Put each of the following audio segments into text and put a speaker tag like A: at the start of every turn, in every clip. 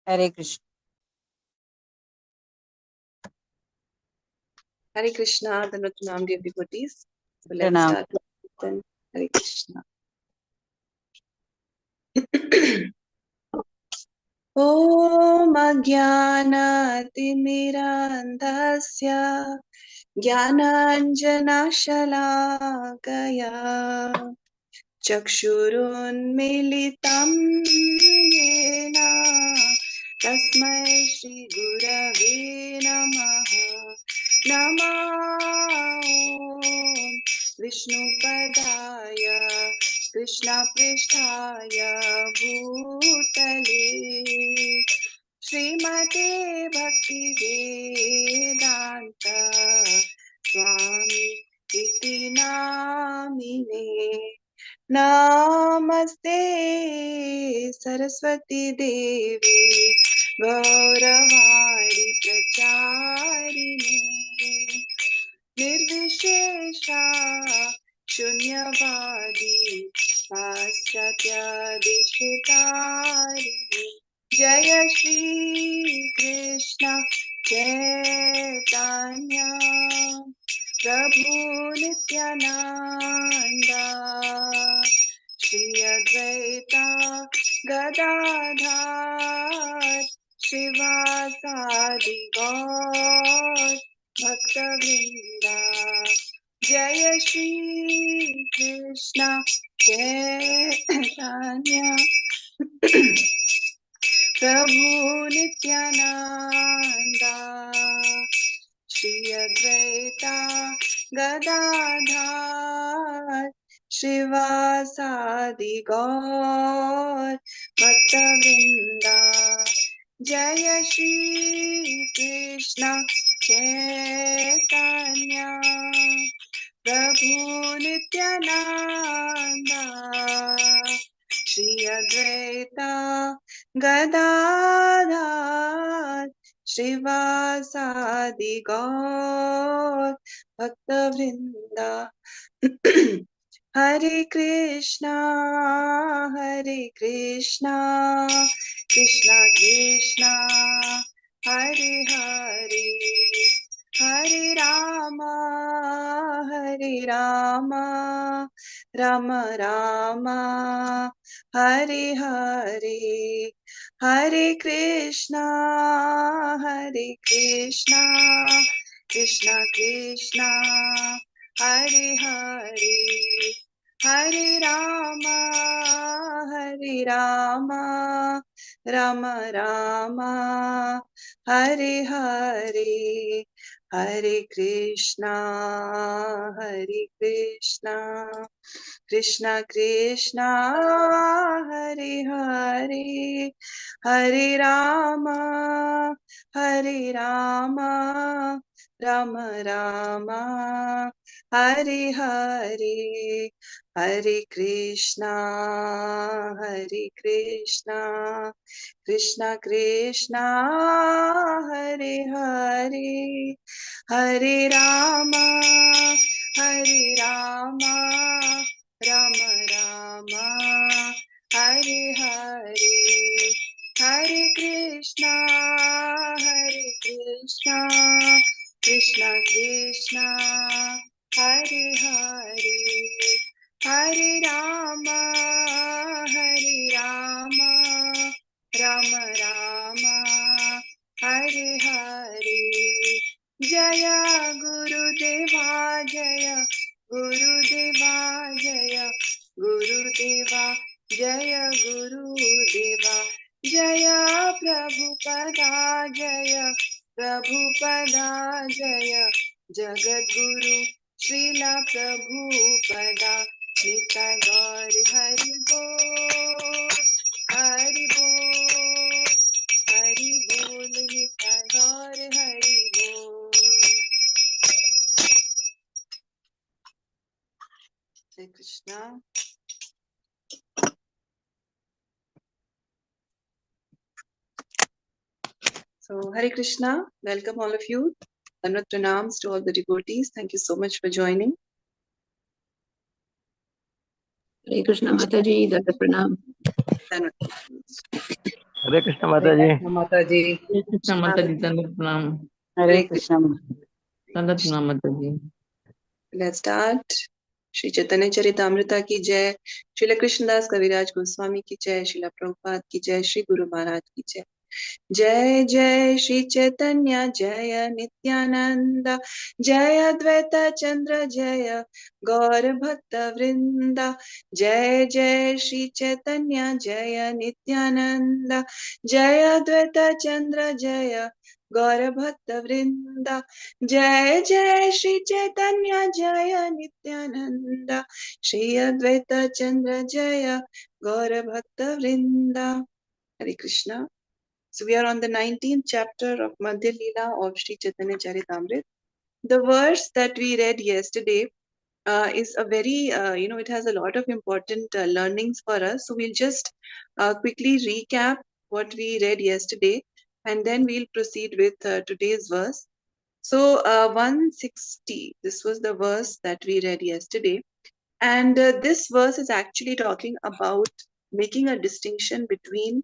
A: Hare Krishna.
B: Hare Krishna, the Pranam dear devotees. So let's
A: Pranam.
B: start with then. Hare Krishna. Om Ajnanaatimirandhasya Jnananjanashalakaya Chakshurunmilitam Yena Tasmai Shri Gurave Namaha. Nama Om Vishnupadaya Krishna Pristhaya Bhutale Srimate Bhakti Vedanta Swami Iti Namine. Namaste Saraswati Devi Gauravadi Pracharine Nirvishesha Shunyavadi Paschatya Dishitari Jaya Shri Krishna Chaitanya Prabhu Nityananda Shri Advaita Gadadhar Shivasadi Gaur Bhakta-vrinda Jaya Shri Krishna Chaitanya Prabhu Nityananda Shri Advaita Gadadhar Shivasadi Gaur Bhakta-vrinda Jaya Shri Krishna Chaitanya Prabhu Nityananda Shri Advaita Gadadhar Shivasadi Gaur Bhakta-vrinda Hare Krishna Krishna Krishna Hare Hare Hare Rama Rama Rama Hare Hare Hare Krishna Krishna Krishna Hare Hare Hare Rama Rama Rama Hare Hare Hare Krishna Krishna Krishna Hare Hare Hare Rama Rama Rama Hare Hare Hare Krishna Krishna Krishna Hare Hare Hare Rama Rama Rama Hare Hare Hare Krishna Krishna Krishna Hare Hare Hare Rama Rama Rama Hare Hare Jaya Gurudeva Jaya Gurudeva Jaya Gurudeva Jaya Gurudeva Jaya Prabhupada Jaya Prabhupada Jaya Jagadguru Srila Prabhupada Nitai Gaur Hari Bol Hari Bol Hari Bol Nitai Gaur Hari Bol. Hare Krishna. So Hare Krishna, welcome all of you. Dandavat pranams to all the devotees. Thank you so much for joining.
C: Hare Krishna Mataji, Dandavat pranam.
A: हरे कृष्ण माता
C: हरे
A: जी।
C: कृष्ण माता जी।
D: हरे कृष्ण माता जी, दंडवत प्रणाम।
C: हरे कृष्ण।
D: दंडवत प्रणाम माता जी।
B: Let's start. Shri Chaitanya चरितामृता की जय, श्रील कृष्णदास कविराज गोस्वामी की जय, श्रील प्रभुपाद की जय, श्री गुरु महाराज की जय। जय जय श्री चैतन्य जय नित्यानंद, जय अद्वैत चंद्र जय गौर भक्त वृंदा। जय जय श्री चैतन्य जय नित्यानंद, जय अद्वैत चंद्र जय गौर भक्त वृंदा। जय जय श्री चैतन्य जय नित्यानंद, श्री अद्वैत चंद्र जय गौर भक्त वृंदा। हरे Krishna. So we are on the 19th chapter of Madhya Leela of Sri Chaitanya Charitamrita. The verse that we read yesterday is a very, it has a lot of important learnings for us. So we'll just quickly recap what we read yesterday, and then we'll proceed with today's verse. So 160, this was the verse that we read yesterday. And this verse is actually talking about making a distinction between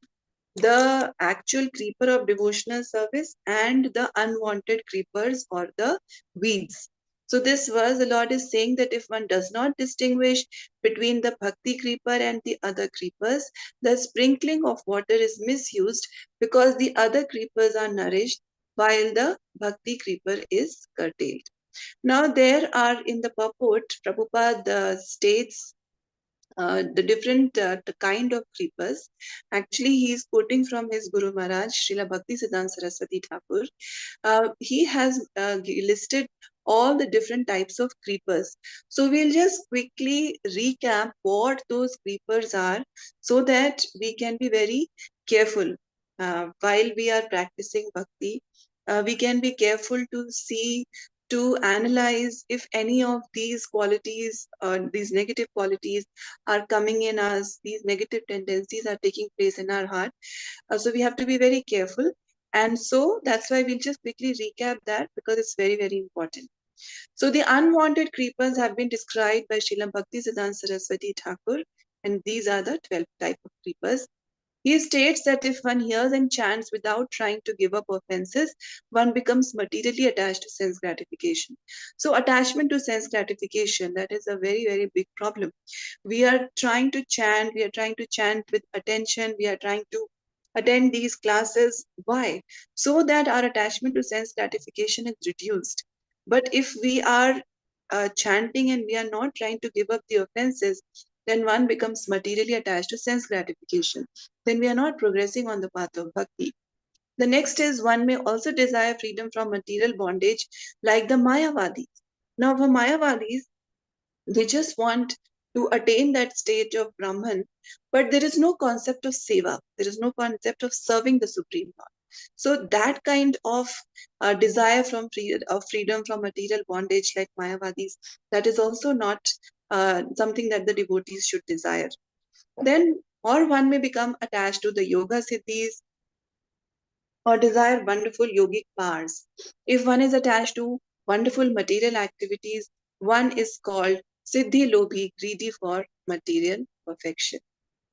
B: the actual creeper of devotional service and the unwanted creepers or the weeds. So, this verse, the Lord is saying that if one does not distinguish between the bhakti creeper and the other creepers, the sprinkling of water is misused because the other creepers are nourished while the bhakti creeper is curtailed. Now, there are in the purport, Prabhupada states the different the kind of creepers. Actually, he is quoting from his Guru Maharaj, Srila Bhakti Siddhanta Saraswati Thakur. He has listed all the different types of creepers. So we'll just quickly recap what those creepers are so that we can be very careful while we are practicing bhakti. We can be careful to see, to analyze if any of these qualities, these negative qualities are coming in us, these negative tendencies are taking place in our heart. So we have to be very careful. And so that's why we'll just quickly recap that because it's very, very important. So the unwanted creepers have been described by Srila Bhakti Siddhanta Saraswati Thakur, and these are the 12 type of creepers. He states that if one hears and chants without trying to give up offenses, one becomes materially attached to sense gratification. So attachment to sense gratification, that is a very, very big problem. We are trying to chant, we are trying to chant with attention, we are trying to attend these classes. Why? So that our attachment to sense gratification is reduced. But if we are chanting and we are not trying to give up the offenses, then one becomes materially attached to sense gratification. Then we are not progressing on the path of bhakti. The next is one may also desire freedom from material bondage, like the Mayavadis. Now, for Mayavadis, they just want to attain that stage of Brahman, but there is no concept of seva. There is no concept of serving the Supreme Lord. So that kind of desire of freedom from material bondage, like Mayavadis, that is also not something that the devotees should desire. Then, or one may become attached to the yoga siddhis or desire wonderful yogic powers. If one is attached to wonderful material activities, one is called Siddhi Lobhi, greedy for material perfection.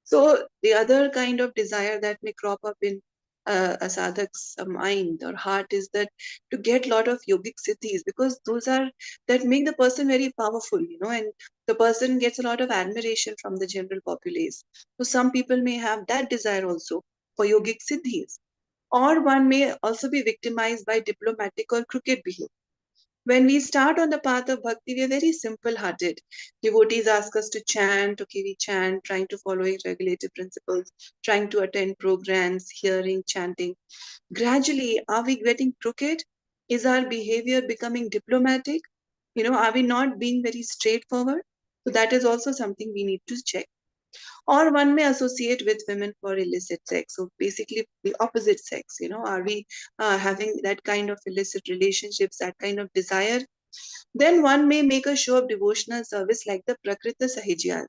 B: So, the other kind of desire that may crop up in a sadhak's mind or heart is that to get lot of yogic siddhis, because those are that make the person very powerful, and the person gets a lot of admiration from the general populace. So, some people may have that desire also for yogic siddhis, or one may also be victimized by diplomatic or crooked behavior. When we start on the path of bhakti, we are very simple hearted. Devotees ask us to chant, okay, we chant, trying to follow regulative principles, trying to attend programs, hearing, chanting. Gradually, are we getting crooked? Is our behavior becoming diplomatic? Are we not being very straightforward? So, that is also something we need to check. Or one may associate with women for illicit sex. So basically, the opposite sex. Are we having that kind of illicit relationships, that kind of desire? Then one may make a show of devotional service like the Prakrita Sahajiyas.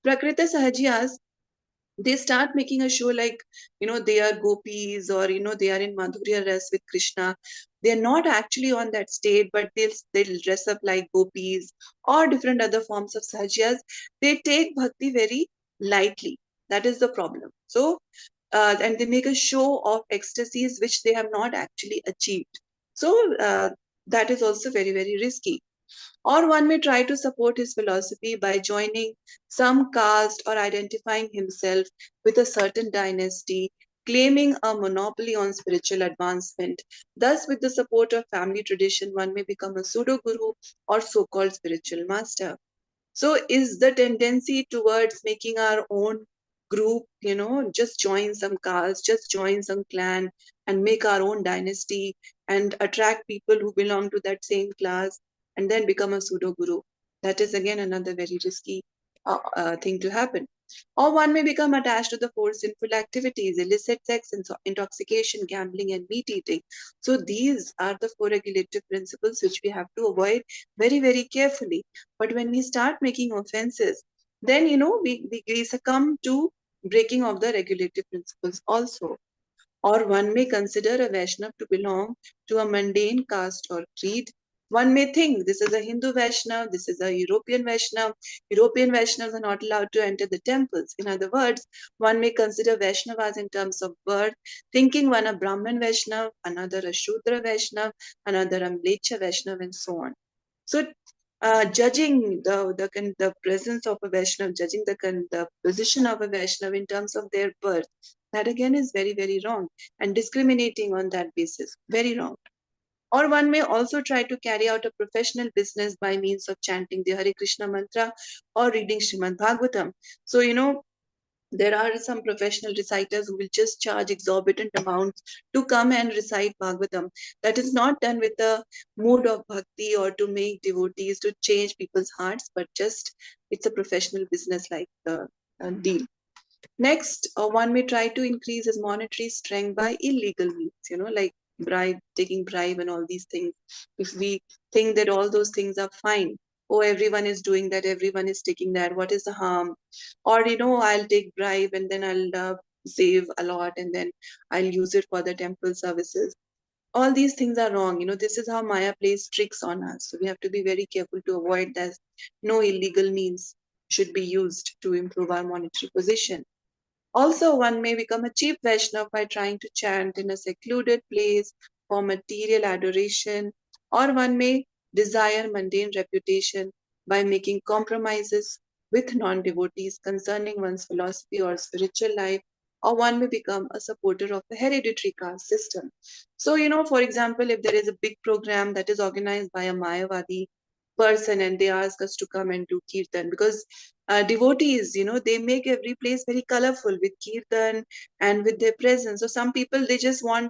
B: Prakrita Sahajiyas, they start making a show like, they are gopis, or, they are in Madhurya Ras with Krishna. They're not actually on that state, but they'll dress up like gopis or different other forms of Sahajiyas. They take bhakti very lightly. That is the problem. So and they make a show of ecstasies which they have not actually achieved. So that is also very, very risky. Or one may try to support his philosophy by joining some caste or identifying himself with a certain dynasty, claiming a monopoly on spiritual advancement. Thus, with the support of family tradition, one may become a pseudo guru or so called spiritual master. So is the tendency towards making our own group, just join some caste, just join some clan and make our own dynasty and attract people who belong to that same class and then become a pseudo guru? That is again another very risky thing to happen. Or one may become attached to the four sinful activities: illicit sex, intoxication, gambling, and meat eating. So these are the four regulative principles which we have to avoid very, very carefully. But when we start making offenses, then we succumb to breaking of the regulative principles also. Or one may consider a Vaishnav to belong to a mundane caste or creed. One may think this is a Hindu Vaishnav, this is a European Vaishnav. European Vaishnavas are not allowed to enter the temples. In other words, one may consider Vaishnavas in terms of birth, thinking one a Brahman Vaishnav, another a Shudra Vaishnav, another a Mlecha Vaishnav, and so on. So, judging the presence of a Vaishnav, judging the position of a Vaishnav in terms of their birth, that again is very, very wrong, and discriminating on that basis, very wrong. Or one may also try to carry out a professional business by means of chanting the Hare Krishna mantra or reading Srimad Bhagavatam. So, there are some professional reciters who will just charge exorbitant amounts to come and recite Bhagavatam. That is not done with a mood of bhakti or to make devotees, to change people's hearts, but just it's a professional business like deal. Next, one may try to increase his monetary strength by illegal means, like taking bribe and all these things. If we think that all those things are fine, oh, everyone is doing that, everyone is taking that, what is the harm? Or, I'll take bribe and then I'll save a lot and then I'll use it for the temple services. All these things are wrong. This is how Maya plays tricks on us. So we have to be very careful to avoid that. No illegal means should be used to improve our monetary position. Also, one may become a cheap Vaishnav by trying to chant in a secluded place for material adoration, or one may desire mundane reputation by making compromises with non devotees concerning one's philosophy or spiritual life, or one may become a supporter of the hereditary caste system. So, for example, if there is a big program that is organized by a Mayavadi person and they ask us to come and do kirtan, because devotees, they make every place very colorful with kirtan and with their presence. So some people, they just want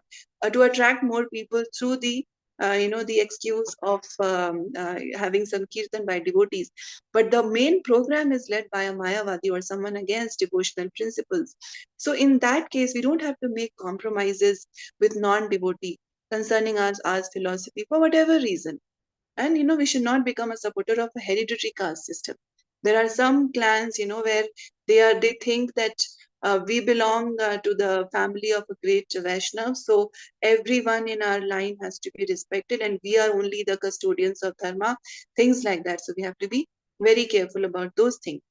B: to attract more people through the excuse of having some kirtan by devotees. But the main program is led by a Mayavadi or someone against devotional principles. So in that case, we don't have to make compromises with non-devotee concerning our philosophy for whatever reason. And we should not become a supporter of a hereditary caste system. There are some clans, where they think that we belong to the family of a great Vaishnav, so everyone in our line has to be respected, and we are only the custodians of dharma, things like that. So we have to be very careful about those things.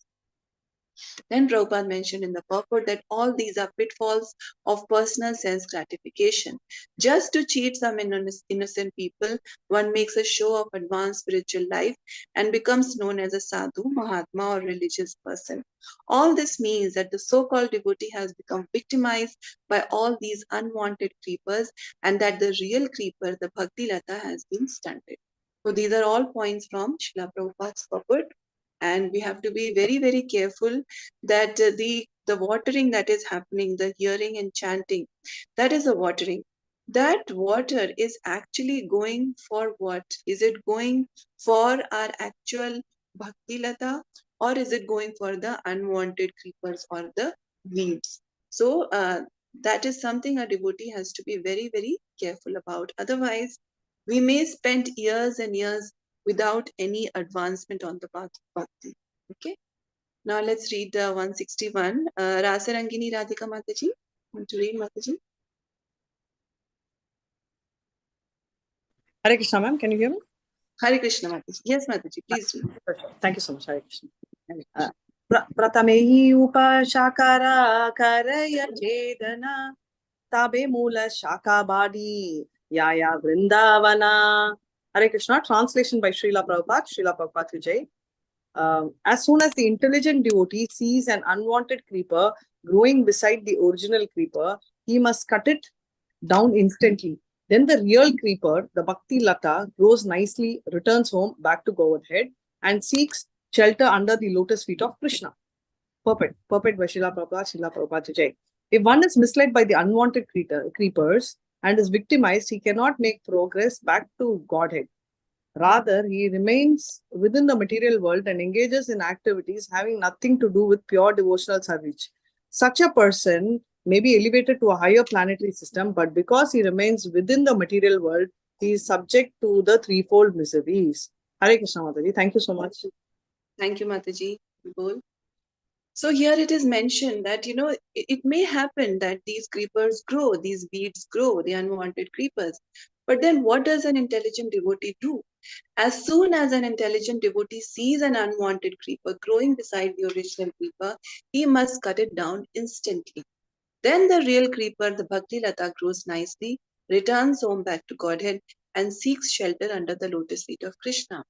B: Then Prabhupada mentioned in the purport that all these are pitfalls of personal sense gratification. Just to cheat some innocent people, one makes a show of advanced spiritual life and becomes known as a sadhu, mahatma, or religious person. All this means that the so-called devotee has become victimized by all these unwanted creepers, and that the real creeper, the Bhakti Lata, has been stunted. So these are all points from Srila Prabhupada's purport. And we have to be very, very careful that the watering that is happening, the hearing and chanting, that is a watering. That water is actually going for what? Is it going for our actual bhakti lata, or is it going for the unwanted creepers or the weeds? So that is something a devotee has to be very, very careful about. Otherwise, we may spend years and years without any advancement on the path of bhakti. Okay. Now let's read 161. Rasarangini Radhika Mataji. Want to read, Mataji?
A: Hare Krishna, ma'am. Can you hear me?
B: Hare Krishna, Mataji. Yes, Mataji. Please read.
A: Perfect. Thank you so much. Hare Krishna. Pratamehi upashakara karaya jedana tabe mula shakabadi yaya vrindavana. Hare Krishna. Translation by Srila Prabhupada. Srila Prabhupada Vijay. As soon as the intelligent devotee sees an unwanted creeper growing beside the original creeper, he must cut it down instantly. Then the real creeper, the Bhakti Lata, grows nicely, returns home back to Govardhan, and seeks shelter under the lotus feet of Krishna. Perfect. Perfect by Srila Prabhupada, Srila Prabhupada Jai. If one is misled by the unwanted creepers and is victimized, he cannot make progress back to Godhead. Rather, he remains within the material world and engages in activities having nothing to do with pure devotional service. Such a person may be elevated to a higher planetary system, but because he remains within the material world, he is subject to the threefold miseries. Hare Krishna Mataji. Thank you so much.
B: Thank you, Mataji. Bol. So here it is mentioned that, it may happen that these creepers grow, these weeds grow, the unwanted creepers. But then what does an intelligent devotee do? As soon as an intelligent devotee sees an unwanted creeper growing beside the original creeper, he must cut it down instantly. Then the real creeper, the Bhakti Lata, grows nicely, returns home back to Godhead, and seeks shelter under the lotus feet of Krishna.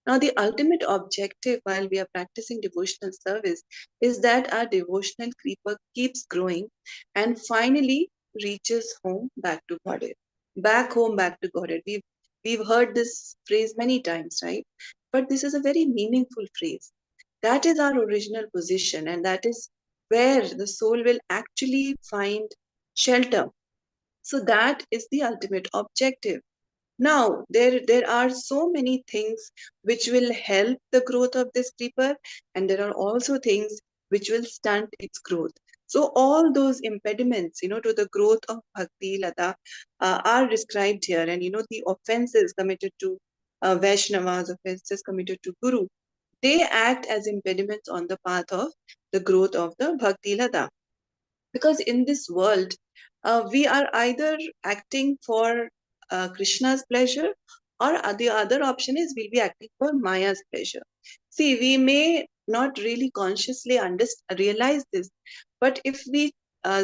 B: Now, the ultimate objective while we are practicing devotional service is that our devotional creeper keeps growing and finally reaches home back to Godhead. Back home, back to Godhead. We've heard this phrase many times, right? But this is a very meaningful phrase. That is our original position, and that is where the soul will actually find shelter. So, that is the ultimate objective. Now, there are so many things which will help the growth of this creeper, and there are also things which will stunt its growth. So all those impediments, to the growth of Bhakti Lata are described here, and the offenses committed to Vaishnavas, offenses committed to Guru, they act as impediments on the path of the growth of the Bhakti Lata. Because in this world, we are either acting for Krishna's pleasure, or the other option is we'll be acting for Maya's pleasure. See, we may not really consciously realize this, but if we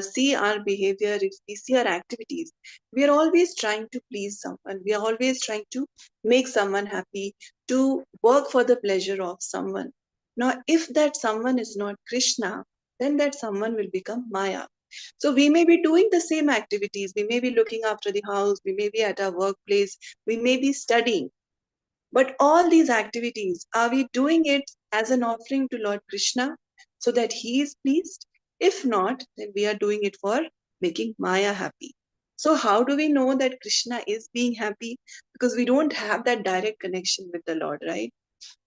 B: see our behavior, if we see our activities, we are always trying to please someone. We are always trying to make someone happy, to work for the pleasure of someone. Now, if that someone is not Krishna, then that someone will become Maya. So we may be doing the same activities. We may be looking after the house. We may be at our workplace. We may be studying. But all these activities, are we doing it as an offering to Lord Krishna so that he is pleased? If not, then we are doing it for making Maya happy. So how do we know that Krishna is being happy? Because we don't have that direct connection with the Lord, right?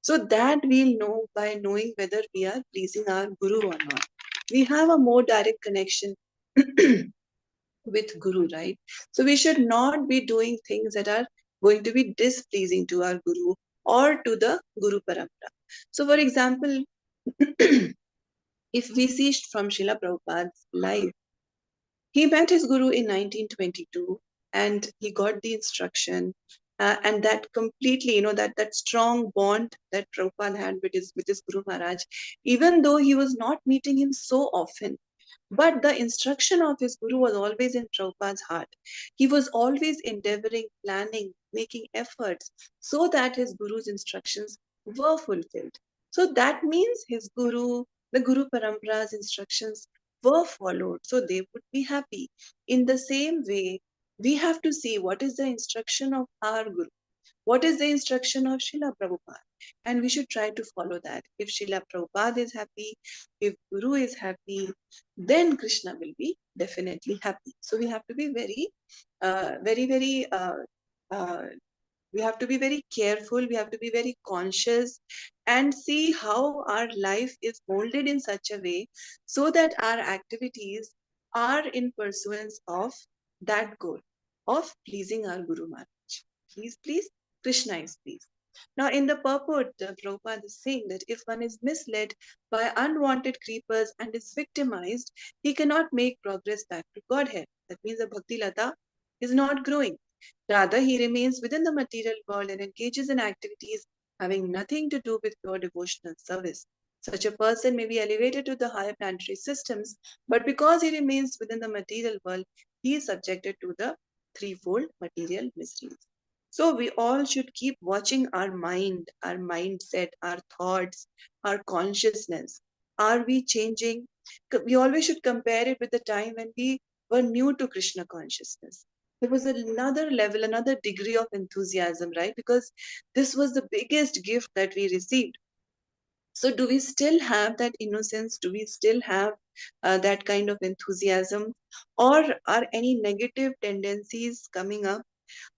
B: So that we'll know by knowing whether we are pleasing our Guru or not. We have a more direct connection with Guru, right? So we should not be doing things that are going to be displeasing to our Guru or to the Guru Parampara. So, for example, if we see from Srila Prabhupada's life, he met his Guru in 1922 and he got the instruction. And that completely, that strong bond that Prabhupada had with his Guru Maharaj, even though he was not meeting him so often, but the instruction of his Guru was always in Prabhupada's heart. He was always endeavoring, planning, making efforts so that his Guru's instructions were fulfilled. So that means his Guru, the Guru Parampara's instructions were followed, so they would be happy. In the same way, we have to see what is the instruction of our Guru. What is the instruction of Srila Prabhupada? And we should try to follow that. If Srila Prabhupada is happy, if Guru is happy, then Krishna will be definitely happy. So we have to be very, uh, we have to be very careful. We have to be very conscious and see how our life is molded in such a way so that our activities are in pursuance of that goal of pleasing our Guru Maharaj. He is pleased, Krishna is pleased. Now, in the purport, Prabhupada is saying that if one is misled by unwanted creepers and is victimized, he cannot make progress back to Godhead. That means the Bhakti Lata is not growing. Rather, he remains within the material world and engages in activities having nothing to do with pure devotional service. Such a person may be elevated to the higher planetary systems, but because he remains within the material world, he is subjected to the threefold material mysteries. So we all should keep watching our mind, our mindset, our thoughts, our consciousness. Are we changing? We always should compare it with the time when we were new to Krishna consciousness. There was another level, another degree of enthusiasm, right? Because this was the biggest gift that we received. So, do we still have that innocence? Do we still have that kind of enthusiasm? Or are any negative tendencies coming up?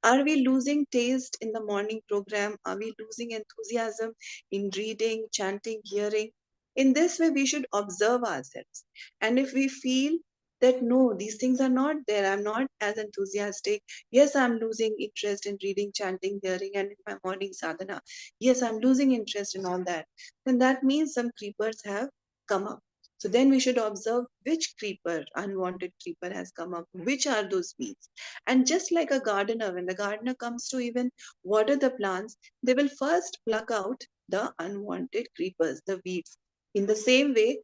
B: Are we losing taste in the morning program? Are we losing enthusiasm in reading, chanting, hearing? In this way, we should observe ourselves. And if we feel that no, these things are not there, I'm not as enthusiastic. Yes, I'm losing interest in reading, chanting, hearing, and in my morning sadhana. Yes, I'm losing interest in all that. Then that means some creepers have come up. So then we should observe which creeper, unwanted creeper, has come up, which are those weeds. And just like a gardener, when the gardener comes to even water the plants, they will first pluck out the unwanted creepers, the weeds. In the same way,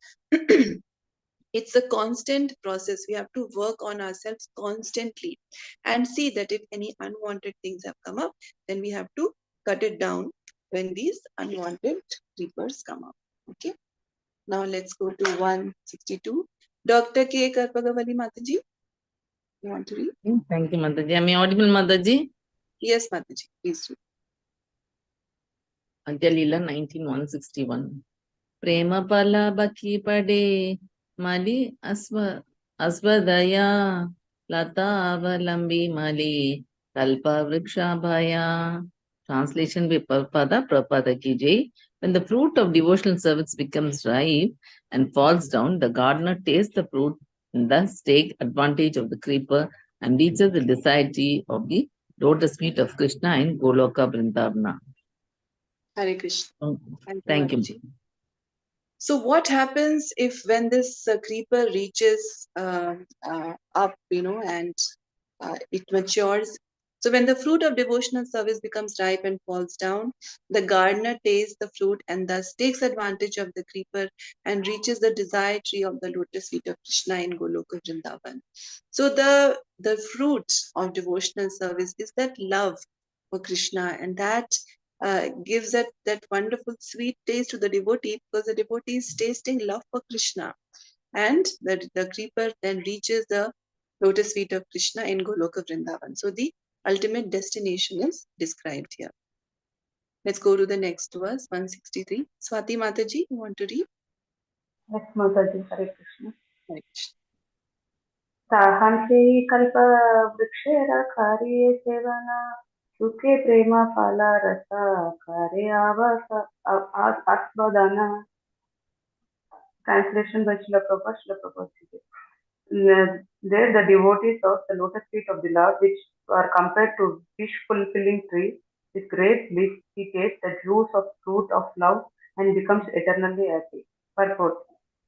B: it's a constant process. We have to work on ourselves constantly and see that if any unwanted things have come up, then we have to cut it down when these unwanted creepers come up. Okay. Now let's go to 162. Dr. K. Karpagavali Mataji, you want to read?
D: Thank you, Mataji. Am I audible, Mataji?
B: Yes, Mataji, please read.
D: Adhyalila 19161. Prema pala baki pade mali asvadaya lata avalambi mali kalpa vriksha bhaya. Translation by Prabhupada ki jai. When the fruit of devotional service becomes ripe and falls down, the gardener tastes the fruit and thus take advantage of the creeper and reaches the desired tree of the lotus feet of Krishna in Goloka Vrindavana.
B: Hare Krishna.
D: Thank you.
B: Mataji. So what happens if when this creeper reaches up, and it matures? So when the fruit of devotional service becomes ripe and falls down, the gardener tastes the fruit and thus takes advantage of the creeper and reaches the desired tree of the lotus feet of Krishna in Goloka Vrindavan. So the fruit of devotional service is that love for Krishna, and that gives that wonderful sweet taste to the devotee, because the devotee is tasting love for Krishna. And the creeper then reaches the lotus feet of Krishna in Goloka Vrindavan. So the ultimate destination is described here. Let's go to the next verse, 163. Swati Mataji, you want to read?
C: Yes, Mataji, Hare Krishna.
B: Hare Krishna.
C: ताहांसे कल्प वृक्षेर कार्ये सेवना सुखे प्रेम फल रस कार्य आस्वादना. Translation by Srila Prabhupada. There the devotee serves the lotus feet of the Lord, which are compared to wish-fulfilling trees. With great bliss, he takes the juice of fruit of love and becomes eternally happy. Purport.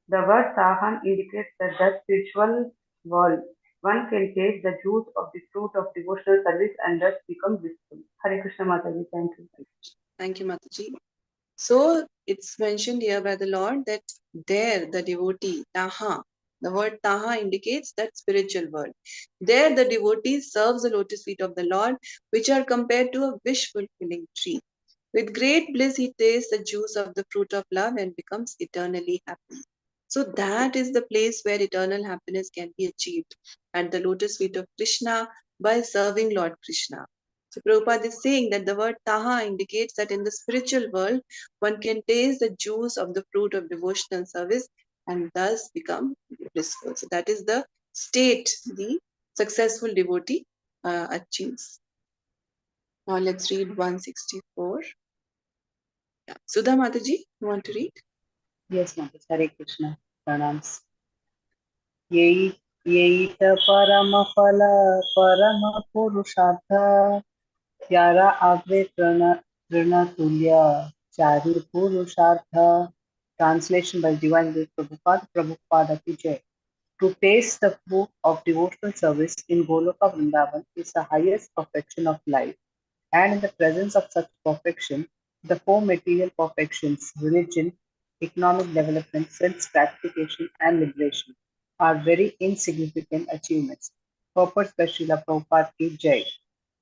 C: The word Sahan indicates that the spiritual world, one can taste the juice of the fruit of devotional service and thus become blissful. Hare Krishna Mataji, thank you.
B: Thank you, Mataji. So it's mentioned here by the Lord that there the devotee, Taha, the word Taha indicates that spiritual world. There the devotee serves the lotus feet of the Lord, which are compared to a wish-fulfilling tree. With great bliss, he tastes the juice of the fruit of love and becomes eternally happy. So that is the place where eternal happiness can be achieved at the lotus feet of Krishna by serving Lord Krishna. So Prabhupada is saying that the word Taha indicates that in the spiritual world, one can taste the juice of the fruit of devotional service and thus become blissful. So that is the state the successful devotee achieves. Now let's read 164. Yeah. Sudha Mataji, you want to read?
E: Yes, Mataji. Hare Krishna. Pranams. Yeita parama phala parama purushartha Yara Avre Trina Tulya Chari Purushartha. Translation by Divine Grace Prabhupada ki Jai. To taste the fruit of devotional service in Goloka Vrindavan is the highest perfection of life, and in the presence of such perfection, the four material perfections, religion, economic development, sense gratification, and liberation are very insignificant achievements. Purpose by Srila Prabhupada ki Jai.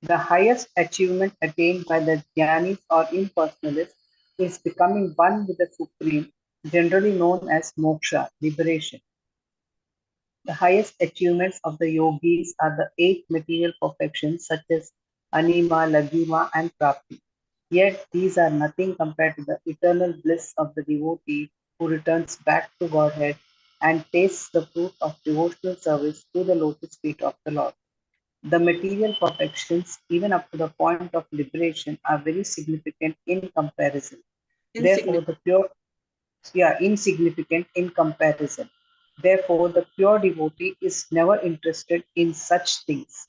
E: The highest achievement attained by the jnanis or impersonalists is becoming one with the Supreme, generally known as moksha, liberation. The highest achievements of the yogis are the eight material perfections such as anima, lagima, and prapti. Yet these are nothing compared to the eternal bliss of the devotee who returns back to Godhead and tastes the fruit of devotional service to the lotus feet of the Lord. The material perfections, even up to the point of liberation, are very significant in comparison. Therefore, the pure, insignificant in comparison. Therefore, the pure devotee is never interested in such things.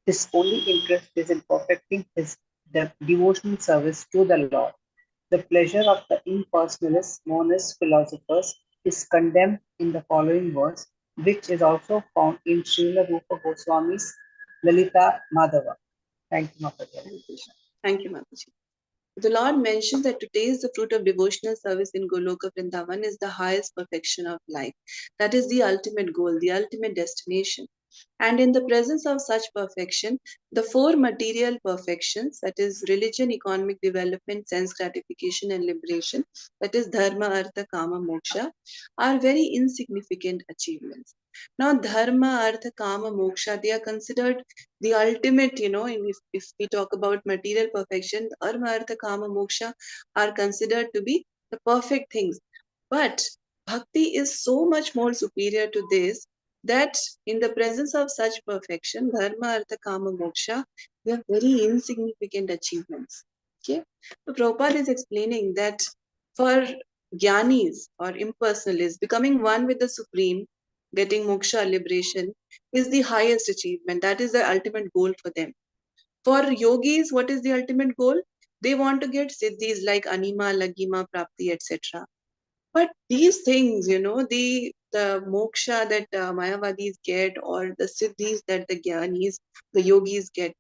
E: His only interest is in perfecting his devotional service to the Lord. The pleasure of the impersonalists, monist philosophers, is condemned in the following verse, which is also found in Srila Rupa Goswami's Lalita Madhava. Thank you, Mataji.
B: Thank you, Mataji. The Lord mentioned that to taste the fruit of devotional service in Goloka Vrindavan is the highest perfection of life. That is the ultimate goal, the ultimate destination. And in the presence of such perfection, the four material perfections, that is religion, economic development, sense gratification, and liberation, that is dharma, artha, kama, moksha, are very insignificant achievements. Now, dharma, artha, kama, moksha, they are considered the ultimate, if we talk about material perfection, dharma, artha, kama, moksha are considered to be the perfect things. But bhakti is so much more superior to this that in the presence of such perfection, dharma, artha, kama, moksha, they are very insignificant achievements. Okay, so Prabhupada is explaining that for jnanis or impersonalists, becoming one with the Supreme, getting moksha, liberation, is the highest achievement. That is the ultimate goal for them. For yogis, what is the ultimate goal? They want to get siddhis like anima, lagima, prapti, etc. But these things, the moksha that Mayavadis get or the siddhis that the jnanis, the yogis get,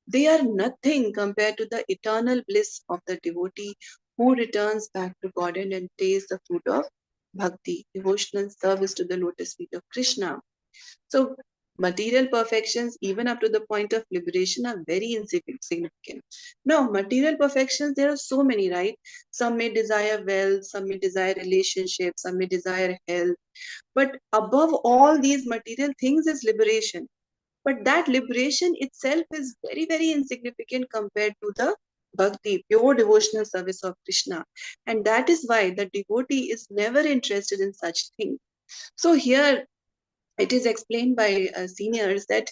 B: they are nothing compared to the eternal bliss of the devotee who returns back to God and tastes the fruit of bhakti, devotional service to the lotus feet of Krishna. So material perfections, even up to the point of liberation, are very insignificant. Now, material perfections, there are so many, right? Some may desire wealth, some may desire relationships, some may desire health. But above all these material things is liberation. But that liberation itself is very, very insignificant compared to the bhakti, pure devotional service of Krishna. And that is why the devotee is never interested in such things. So here it is explained by seniors that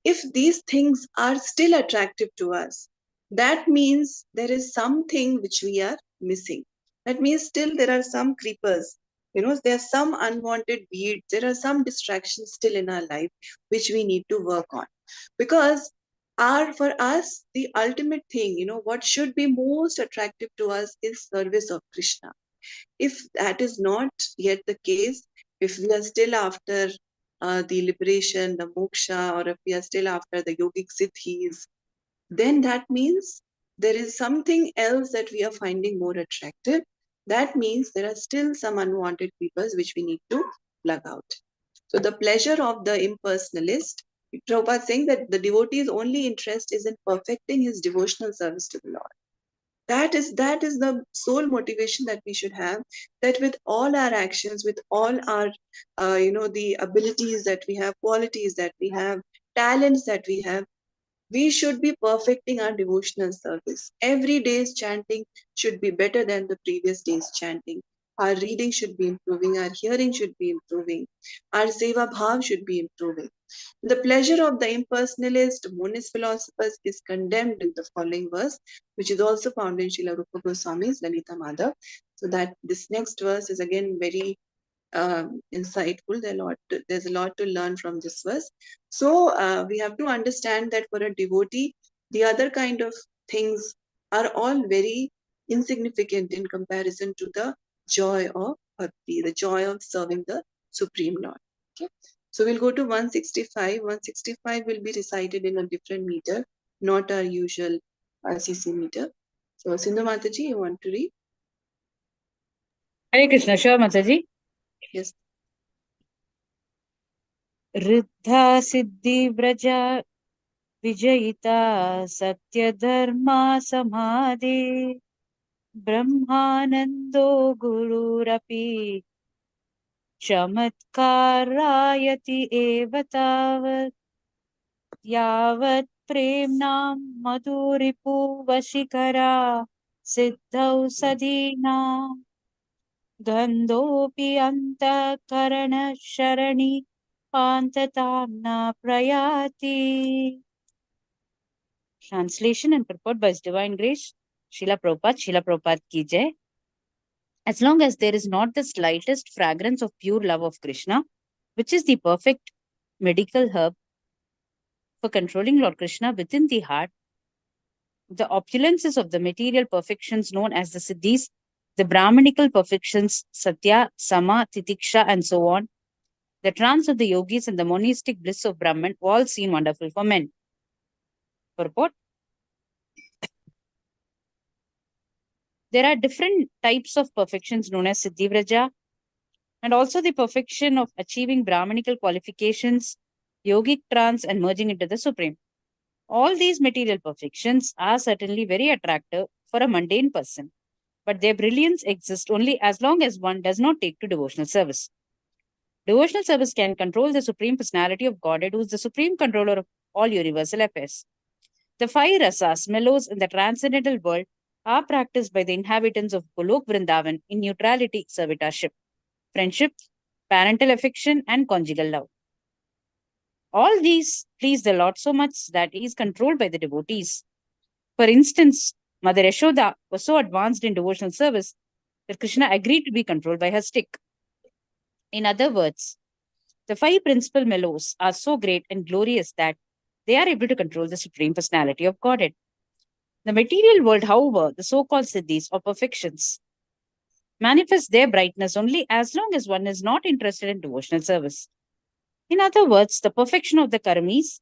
B: if these things are still attractive to us, that means there is something which we are missing. That means still there are some creepers, there are some unwanted weeds, there are some distractions still in our life which we need to work on. Because for us, the ultimate thing, what should be most attractive to us is service of Krishna. If that is not yet the case, if we are still after the liberation, the moksha, or if we are still after the yogic siddhis, then that means there is something else that we are finding more attractive. That means there are still some unwanted creepers which we need to plug out. So the pleasure of the impersonalist, Prabhupada saying that the devotee's only interest is in perfecting his devotional service to the Lord. That is the sole motivation that we should have, that with all our actions, with all our the abilities that we have, qualities that we have, talents that we have, we should be perfecting our devotional service. Every day's chanting should be better than the previous day's chanting. Our reading should be improving, our hearing should be improving, our seva bhav should be improving. The pleasure of the impersonalist, monist philosophers is condemned in the following verse, which is also found in Srila Rupa Goswami's Lalita Madhav. So that this next verse is again very insightful. There's a lot to learn from this verse. So we have to understand that for a devotee, the other kind of things are all very insignificant in comparison to the joy of bhakti, the joy of serving the Supreme Lord. Okay. So we'll go to 165. 165 will be recited in a different meter, not our usual CC meter. So Sindhu Mataji, you want to read?
F: Hare Krishna, sure, Mataji.
B: Yes.
F: Riddha Siddhi Vraja Vijayita Satya Dharma Samadhi Brahmanando Gururapi Chamatkarayati Eva Tavat Yavat Premnam Madhuripu Vashikara Siddhau Sadina Gandhopi Antakarana Sharani Pantatamna Prayati. Translation and purport by His Divine Grace, Srila Prabhupada ki jai. As long as there is not the slightest fragrance of pure love of Krishna, which is the perfect medical herb for controlling Lord Krishna within the heart, the opulences of the material perfections known as the Siddhis, the Brahmanical perfections, Satya, Sama, Titiksha, and so on, the trance of the yogis and the monistic bliss of Brahman all seem wonderful for men. Purport. There are different types of perfections known as Siddhi Vraja, and also the perfection of achieving Brahmanical qualifications, yogic trance, and merging into the Supreme. All these material perfections are certainly very attractive for a mundane person, but their brilliance exists only as long as one does not take to devotional service. Devotional service can control the Supreme Personality of Godhead, who is the supreme controller of all universal affairs. The five rasas, mellows in the transcendental world, are practiced by the inhabitants of Golok Vrindavan in neutrality, servitorship, friendship, parental affection, and conjugal love. All these please the Lord so much that he is controlled by the devotees. For instance, Mother Yashoda was so advanced in devotional service that Krishna agreed to be controlled by her stick. In other words, the five principal mellows are so great and glorious that they are able to control the Supreme Personality of Godhead. The material world, however, the so-called siddhis or perfections, manifest their brightness only as long as one is not interested in devotional service. In other words, the perfection of the karmis,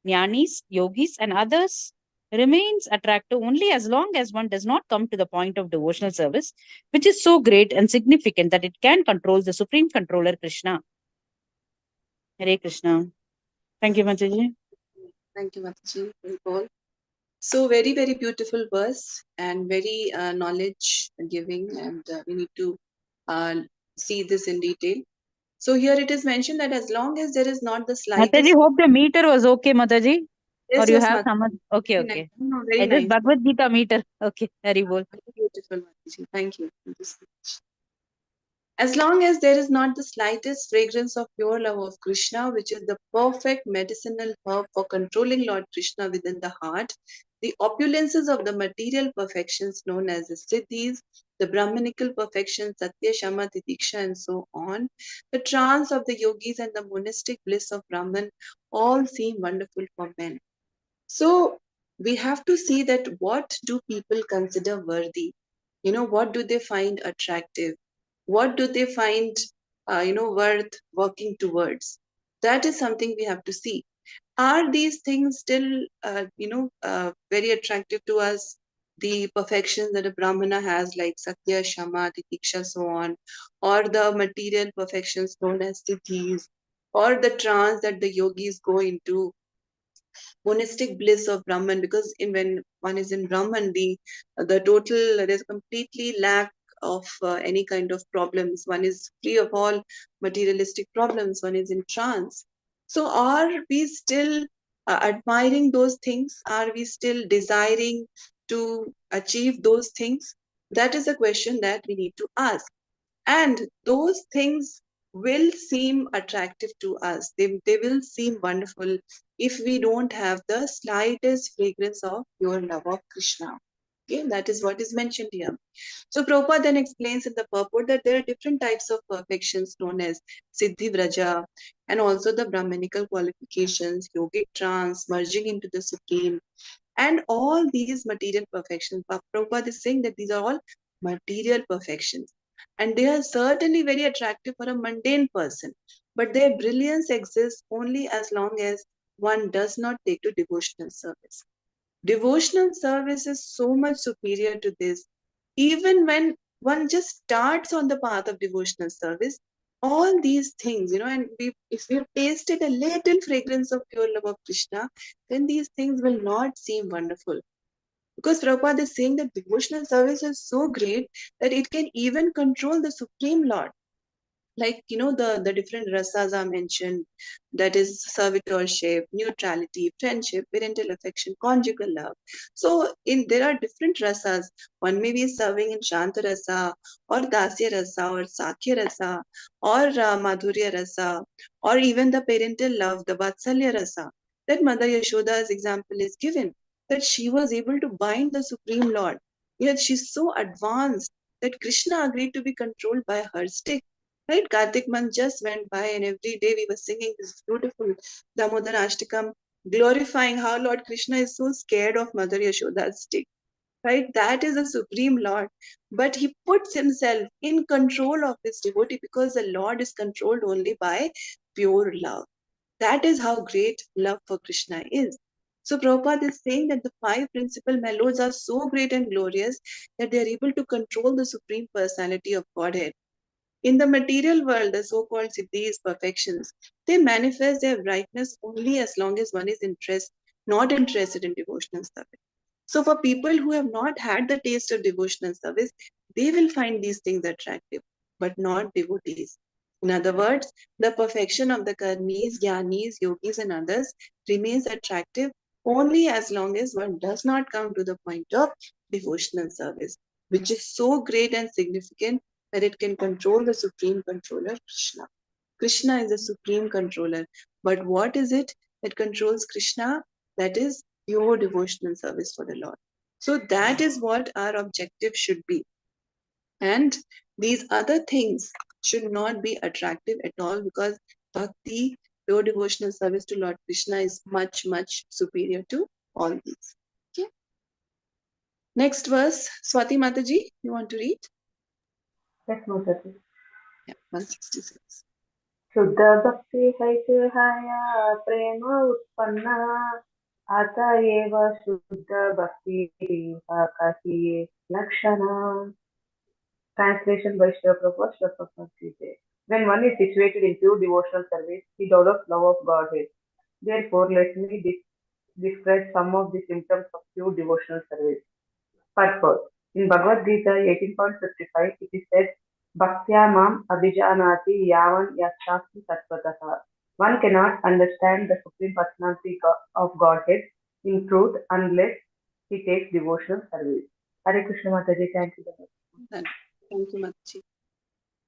F: jnanis, yogis, and others remains attractive only as long as one does not come to the point of devotional service, which is so great and significant that it can control the Supreme Controller Krishna. Hare Krishna. Thank you, Mataji.
B: Thank you, Mataji. Very cool. So very, very beautiful verse and very knowledge giving, and we need to see this in detail. So here it is mentioned that as long as there is not the
F: Mataji,
B: slightest.
F: hope the meter was okay, Mataji.
B: Yes,
F: Or you
B: yes,
F: have
B: Mataji.
F: some. Okay,
B: Very
F: okay.
B: nice. No, very
F: I just
B: nice.
F: Bhagavad Gita meter. Okay, very good.
B: Very beautiful, Mataji. Thank you. Thank you so much. As long as there is not the slightest fragrance of pure love of Krishna, which is the perfect medicinal herb for controlling Lord Krishna within the heart, the opulences of the material perfections known as the siddhis, the Brahmanical perfections, Satya, Shama, Titiksha, and so on, the trance of the yogis and the monastic bliss of Brahman all seem wonderful for men. So we have to see that what do people consider worthy? What do they find attractive? What do they find, worth working towards? That is something we have to see. Are these things still, very attractive to us? The perfections that a Brahmana has, like Satya, Shama, Titiksha, so on, or the material perfections known as Siddhis, or the trance that the yogis go into, monistic bliss of Brahman, because when one is in Brahman, the total, there's completely lack of any kind of problems. One is free of all materialistic problems. One is in trance. So are we still admiring those things? Are we still desiring to achieve those things? That is a question that we need to ask. And those things will seem attractive to us. They will seem wonderful if we don't have the slightest fragrance of pure love of Krishna. Okay, that is what is mentioned here. So Prabhupada then explains in the purport that there are different types of perfections known as Siddhi Vraja, and also the Brahmanical qualifications, yogic trance, merging into the Supreme, and all these material perfections. Prabhupada is saying that these are all material perfections. And they are certainly very attractive for a mundane person. But their brilliance exists only as long as one does not take to devotional service. Devotional service is so much superior to this. Even when one just starts on the path of devotional service, all these things, and if we've tasted a little fragrance of pure love of Krishna, then these things will not seem wonderful. Because Prabhupada is saying that devotional service is so great that it can even control the Supreme Lord. Like, the different rasas are mentioned, that is servitorship, neutrality, friendship, parental affection, conjugal love. So there are different rasas. One may be serving in Shanta rasa, or Dasya rasa, or Sakya rasa, or Madhurya rasa, or even the parental love, the Vatsalya rasa. That Mother Yashoda's example is given, that she was able to bind the Supreme Lord. Yet she's so advanced that Krishna agreed to be controlled by her stick. Right? Kartik month just went by, and every day we were singing this beautiful Damodar Ashtakam, glorifying how Lord Krishna is so scared of Mother Yashoda's stick. Right? That is the Supreme Lord. But he puts himself in control of his devotee, because the Lord is controlled only by pure love. That is how great love for Krishna is. So Prabhupada is saying that the 5 principal mellows are so great and glorious that they are able to control the Supreme Personality of Godhead. In the material world, the so-called siddhis, perfections, they manifest their brightness only as long as one is not interested in devotional service. So for people who have not had the taste of devotional service, they will find these things attractive, but not devotees. In other words, the perfection of the karmis, jnanis, yogis and others remains attractive only as long as one does not come to the point of devotional service, which is so great and significant that it can control the supreme controller, Krishna. Krishna is the supreme controller. But what is it that controls Krishna? That is pure devotional service for the Lord. So that is what our objective should be. And these other things should not be attractive at all, because bhakti, pure devotional service to Lord Krishna, is much, much superior to all these. Okay. Next verse, Swati Mataji, you want to read?
C: Yes, Mataji.
B: Yeah, 166.
C: शुद्ध भक्ति हैतेहाय प्रेम उत्पन्ना आता एव शुद्ध भक्ति कहिए लक्षणा. Translation by Srila Prabhupada, Srila Prabhupada Ji. When one is situated in pure devotional service, he develops love of Godhead. Therefore, let me describe some of the symptoms of pure devotional service. Purport. In Bhagavad Gita 18.55, it is said, Bhaktya mam abhijanati yavan yashasmi tattvataha. One cannot understand the Supreme Personality of Godhead in truth unless he takes devotional service. Hare Krishna Mataji, thank you.
B: Thank you, Mataji.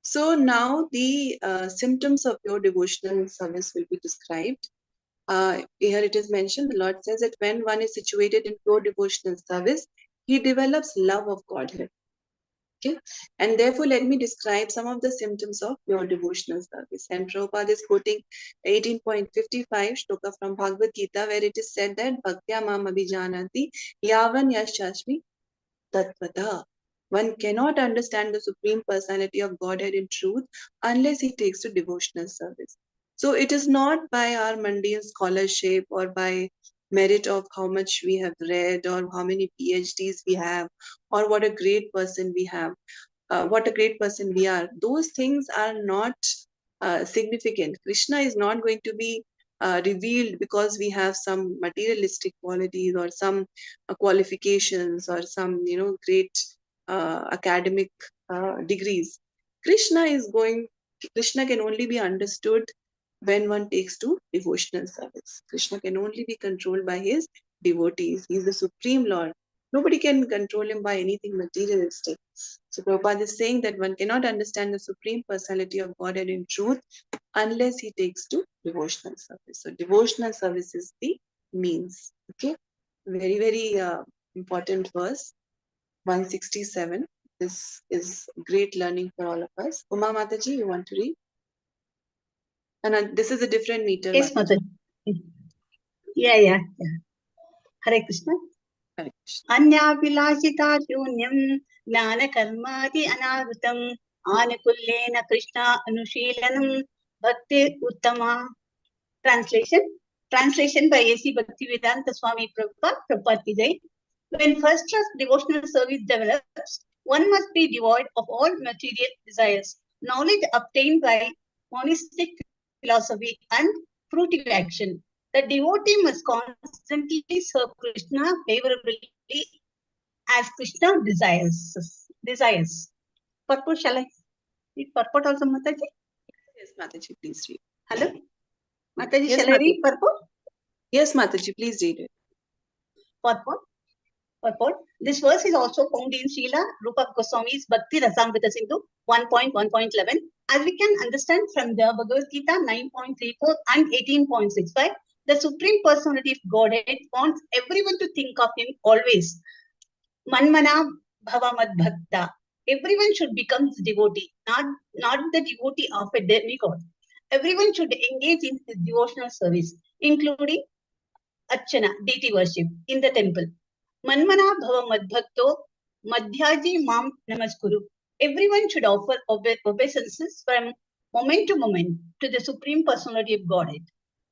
B: So now the symptoms of pure devotional service will be described. Here it is mentioned, the Lord says that when one is situated in pure devotional service, he develops love of Godhead. Okay, and therefore let me describe some of the symptoms of pure devotional service. And Prabhupada is quoting 18.55 shloka from Bhagavad Gita, where it is said that Bhaktya mam abhijanati yavan yashashmi tattvata. One cannot understand the Supreme Personality of Godhead in truth unless he takes to devotional service. So it is not by our mundane scholarship or by merit of how much we have read or how many PhDs we have or what a great person we have, what a great person we are. Those things are not significant. Krishna is not going to be revealed because we have some materialistic qualities or some qualifications or some great academic degrees. Krishna can only be understood when one takes to devotional service. Krishna can only be controlled by his devotees. He is the Supreme Lord. Nobody can control him by anything materialistic. So Prabhupada is saying that one cannot understand the Supreme Personality of Godhead in truth unless he takes to devotional service. So devotional service is the means. Okay, very, very important verse, 167. This is great learning for all of us. Uma Mataji, you want to read? And this is a different meter.
G: Yes, Mataji. Yeah. Hare Krishna.
B: Hare Krishna.
G: Anyavilasita shunyam jnana karmadi anavritam anukullena Krishna anushilanam bhakti uttama. Translation by A.C. Bhaktivedanta Swami Prabhupada Ki Jai. When first class devotional service develops, one must be devoid of all material desires. Knowledge obtained by monistic philosophy and fruitive action. The devotee must constantly serve Krishna favorably as Krishna desires. Purport, shall I read purport also, Mataji?
B: Yes, Mataji, please read.
G: Hello? Mataji,
B: Yes,
G: shall I read
B: Mataji.
G: purport?
B: Yes, Mataji, please read it.
G: Purport. This verse is also found in Srila Rupa Goswami's Bhakti Rasamrita Sindhu 1.1.11. As we can understand from the Bhagavad Gita 9.34 and 18.65, the Supreme Personality of Godhead wants everyone to think of Him always. Manmana Bhava Mad Bhakta. Everyone should become His devotee, not the devotee of a demigod. Everyone should engage in His devotional service, including Archana, deity worship, in the temple. Manmana Bhava Madbhakto Madhyaji Mam Namaskuru. Everyone should offer obeisances from moment to moment to the Supreme Personality of Godhead.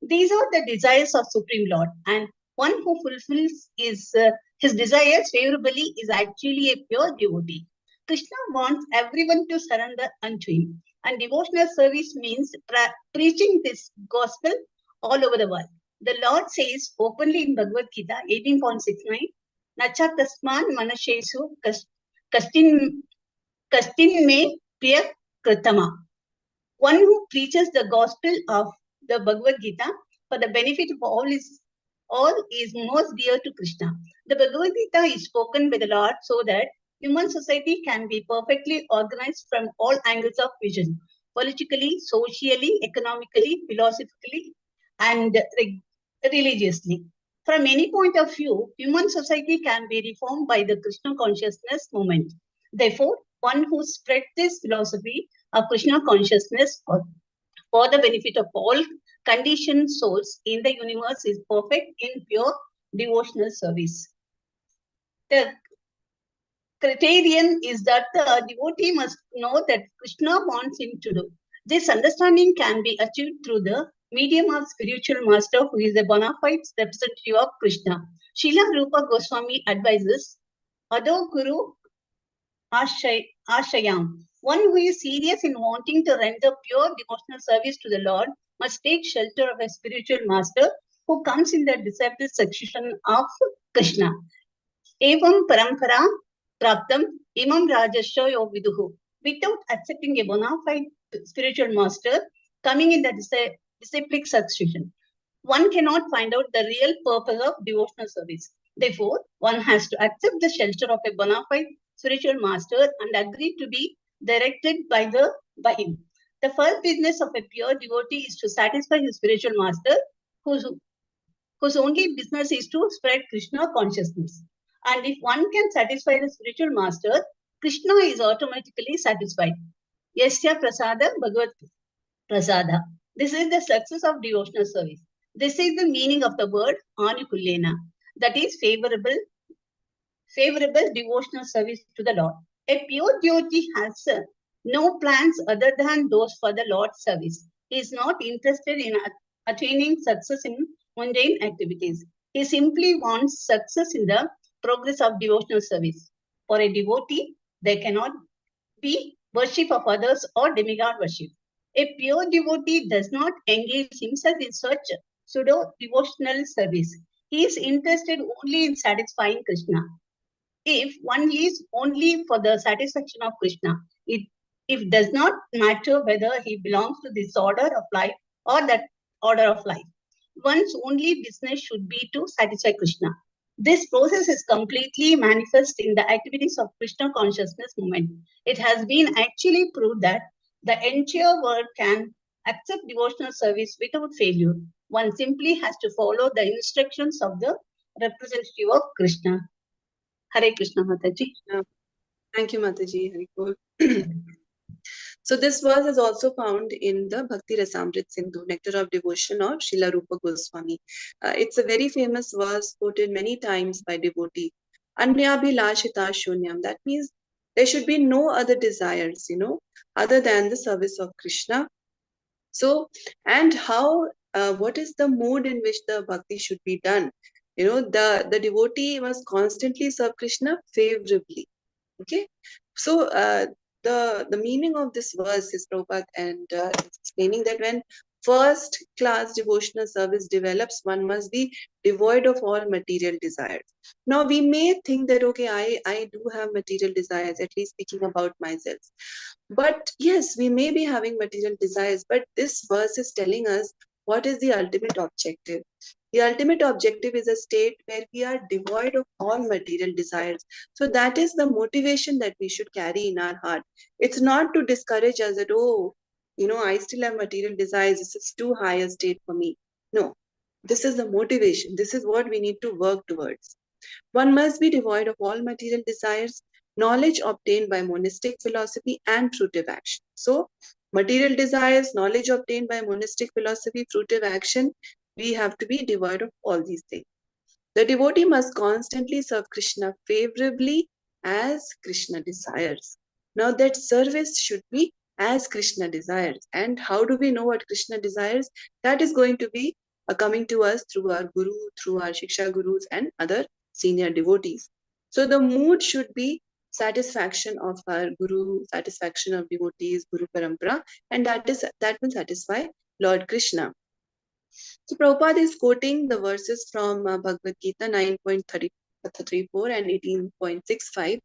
G: These are the desires of Supreme Lord, and one who fulfills his desires favorably is actually a pure devotee. Krishna wants everyone to surrender unto him, and devotional service means preaching this gospel all over the world. The Lord says openly in Bhagavad Gita 18.69, Nacha tasman manashesu kastin me priya kritama. One who preaches the gospel of the Bhagavad Gita for the benefit of all is most dear to Krishna. The Bhagavad Gita is spoken by the Lord so that human society can be perfectly organized from all angles of vision, politically, socially, economically, philosophically, and religiously. From any point of view, human society can be reformed by the Krishna consciousness movement. Therefore, one who spread this philosophy of Krishna consciousness for the benefit of all conditioned souls in the universe is perfect in pure devotional service. The criterion is that the devotee must know that Krishna wants him to do. This understanding can be achieved through the medium of spiritual master who is a bona fide representative of Krishna. Srila Rupa Goswami advises, Ado Guru Ashayam. One who is serious in wanting to render pure devotional service to the Lord must take shelter of a spiritual master who comes in the disciple succession of Krishna. Evam parampara praptam imam rajasya yo viduhu. Without accepting a bona fide spiritual master coming in the disciplic succession, one cannot find out the real purpose of devotional service. Therefore, one has to accept the shelter of a bona fide spiritual master and agree to be directed by him. The first business of a pure devotee is to satisfy his spiritual master, whose only business is to spread Krishna consciousness. And if one can satisfy the spiritual master, Krishna is automatically satisfied. Yasya prasada bhagavat prasada. This is the success of devotional service. This is the meaning of the word anukullena, that is favorable devotional service to the Lord. A pure devotee has no plans other than those for the Lord's service. He is not interested in attaining success in mundane activities. He simply wants success in the progress of devotional service. For a devotee, there cannot be worship of others or demigod worship. A pure devotee does not engage himself in such pseudo-devotional service. He is interested only in satisfying Krishna. If one lives only for the satisfaction of Krishna, it does not matter whether he belongs to this order of life or that order of life. One's only business should be to satisfy Krishna. This process is completely manifest in the activities of Krishna consciousness movement. It has been actually proved that the entire world can accept devotional service without failure. One simply has to follow the instructions of the representative of Krishna. Hare Krishna, Mataji.
B: Thank you, Mataji. Hari. So this verse is also found in the Bhakti Rasamrita Sindhu, Nectar of Devotion of Srila Rupa Goswami. It's a very famous verse quoted many times by devotee. Anyabhilashita shunyam. That means there should be no other desires, other than the service of Krishna. So, and how, what is the mood in which the bhakti should be done? The devotee must constantly serve Krishna favorably. Okay, So the meaning of this verse is Prabhupada and it's explaining that when first class devotional service develops, one must be devoid of all material desires. Now we may think that okay, I do have material desires, at least speaking about myself. But yes, we may be having material desires, but this verse is telling us what is the ultimate objective. The ultimate objective is a state where we are devoid of all material desires. So that is the motivation that we should carry in our heart. It's not to discourage us that, oh, I still have material desires. This is too high a state for me. No, this is the motivation. This is what we need to work towards. One must be devoid of all material desires, knowledge obtained by monastic philosophy and fruitive action. So, material desires, knowledge obtained by monastic philosophy, fruitive action, we have to be devoid of all these things. The devotee must constantly serve Krishna favorably as Krishna desires. Now, that service should be as Krishna desires. And how do we know what Krishna desires? That is going to be coming to us through our Guru, through our Shiksha Gurus, and other senior devotees. So, the mood should be satisfaction of our Guru, satisfaction of devotees, Guru Parampara, and that will satisfy Lord Krishna. So Prabhupada is quoting the verses from Bhagavad Gita 9.34 and 18.65,